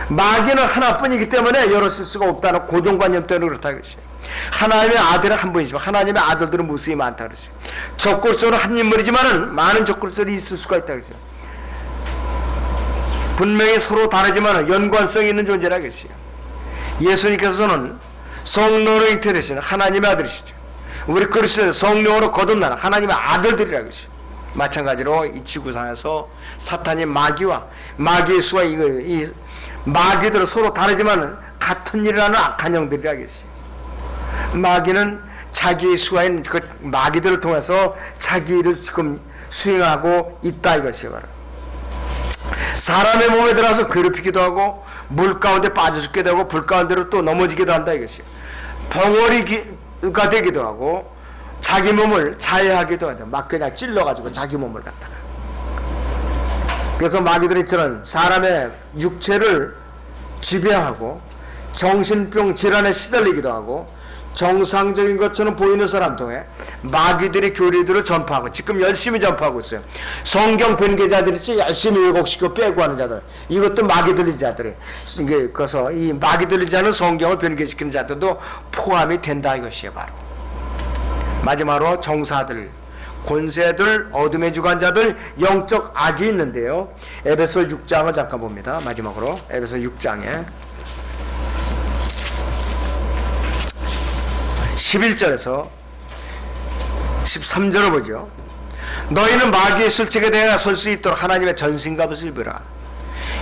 마귀는 하나뿐이기 때문에 여러 쓸 수가 없다는 고정관념 때문에 그렇다 그랬어요. 하나님의 아들은 한 분이지만 하나님의 아들들은 무수히 많다 그랬어요. 적그리스도는 한 인물이지만은 많은 적그리스도들이 있을 수가 있다 그랬어요. 분명히 서로 다르지만 연관성이 있는 존재라 그랬어요. 예수님께서는 성령으로 잉태되시는 하나님의 아들이시죠. 우리 그리스도는 성령으로 거듭나는 하나님의 아들들이라 그랬어요. 마찬가지로 이 지구상에서 사탄이 마귀와 마귀의 수와 이 마귀들은 서로 다르지만 같은 일을 하는 악한 영들이라 그랬어요. 마귀는 자기의 수하인 그 마귀들을 통해서 자기 일을 지금 수행하고 있다 이것이에요. 바로 사람의 몸에 들어가서 괴롭히기도 하고 물 가운데 빠져 죽게 되고 불 가운데로 또 넘어지기도 한다 이것이에요. 벙어리가 되기도 하고 자기 몸을 자해하기도 한다. 막 그냥 찔러가지고 자기 몸을 갖다가. 그래서 마귀들이 저는 사람의 육체를 지배하고 정신병 질환에 시달리기도 하고 정상적인 것처럼 보이는 사람 통해 마귀들의 교리들을 전파하고 지금 열심히 전파하고 있어요. 성경 변개자들이 열심히 왜곡시키고 빼고 하는 자들, 이것도 마귀 들린 자들이, 그래서 이 마귀 들린 자는 성경을 변개시키는 자들도 포함이 된다 이것이에요. 바로 마지막으로 정사들, 권세들, 어둠의 주관자들, 영적 악이 있는데요. 에베소 6장을 잠깐 봅니다. 마지막으로 에베소 6장에 11절에서 13절을 보죠. 너희는 마귀의 술책에 대하여 설 수 있도록 하나님의 전신갑옷을 입으라.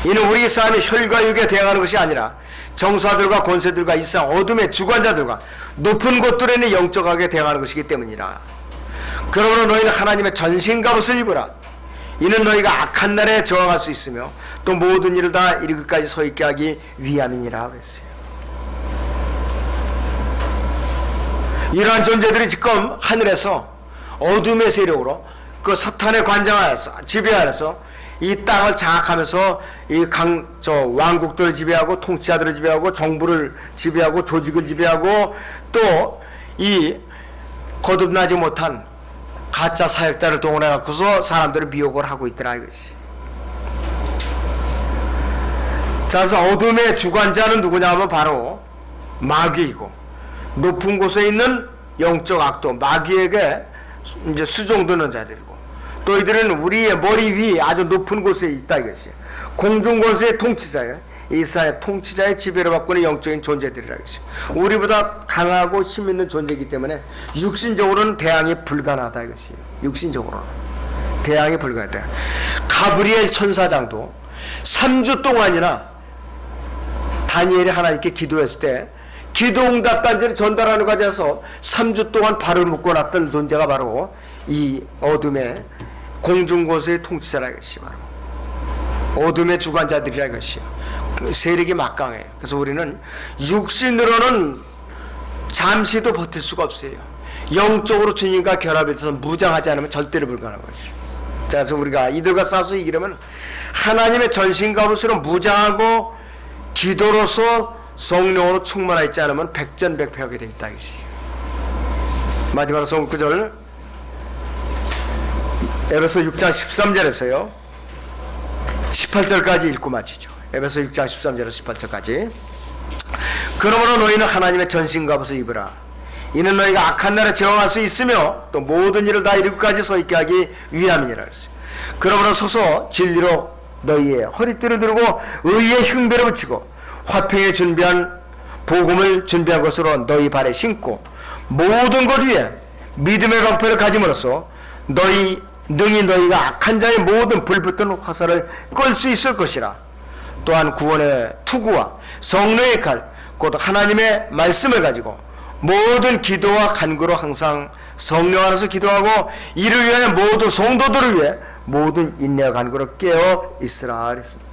이는 우리 싸움이 혈과 육에 대항하는 것이 아니라 정사들과 권세들과 이 세상 어둠의 주관자들과 높은 곳들에 있는 영적 악에 대항하는 것이기 때문이라. 그러므로 너희는 하나님의 전신갑옷을 입으라. 이는 너희가 악한 날에 저항할 수 있으며 또 모든 일을 다 이르기까지 서 있게 하기 위함이니라 그랬어요. 이러한 존재들이 지금 하늘에서 어둠의 세력으로 그 사탄의 관장하에서 지배하에서 이 땅을 장악하면서 이 왕국들을 지배하고 통치자들을 지배하고 정부를 지배하고 조직을 지배하고 또 이 거듭나지 못한 가짜 사역자를 동원해 갖고서 사람들을 미혹을 하고 있더라 이것이. 자, 그래서 어둠의 주관자는 누구냐 하면 바로 마귀이고, 높은 곳에 있는 영적 악도 마귀에게 이제 수종드는 자들이고, 또 이들은 우리의 머리 위 아주 높은 곳에 있다 이것이에요. 공중권세의 통치자예요. 이스라엘 통치자의 지배를 받고 있는 영적인 존재들이라 이것이에요. 우리보다 강하고 힘 있는 존재이기 때문에 육신적으로는 대항이 불가능하다 이것이에요. 육신적으로는 대항이 불가능하다. 가브리엘 천사장도 3주 동안이나 다니엘이 하나님께 기도했을 때 기도 응답 단지를 전달하는 과정에서 3주 동안 발을 묶어놨던 존재가 바로 이 어둠의 공중고세의 통치자라 이것이 바로 어둠의 주관자들이라 이것이요. 세력이 막강해요. 그래서 우리는 육신으로는 잠시도 버틸 수가 없어요. 영적으로 주님과 결합이 돼서 무장하지 않으면 절대로 불가능한 것이죠. 자, 그래서 우리가 이들과 싸워서 이기려면 하나님의 전신갑옷으로 무장하고 기도로서 성령으로 충만하 있지 않으면 백전백패하게 되어 있다 이것이. 마지막으로 성경 구절 에베소 6장 13절에서요 18절까지 읽고 마치죠. 에베소 6장 13절에서 18절까지. 그러므로 너희는 하나님의 전신갑옷을 입으라. 이는 너희가 악한 날에 저항할 수 있으며 또 모든 일을 다 이루기까지 서 있게 하기 위함이니라 그랬어요. 그러므로 서서 진리로 너희의 허리띠를 들고 의의 흉배를 붙이고 화평에 준비한 복음을 준비한 것으로 너희 발에 신고 모든 것 위에 믿음의 방패를 가짐으로써 능히 너희가 악한 자의 모든 불붙은 화살을 끌 수 있을 것이라. 또한 구원의 투구와 성령의 칼 곧 하나님의 말씀을 가지고 모든 기도와 간구로 항상 성령 안에서 기도하고 이를 위하여 모든 성도들을 위해 모든 인내와 간구로 깨어 있으라 그랬습니다.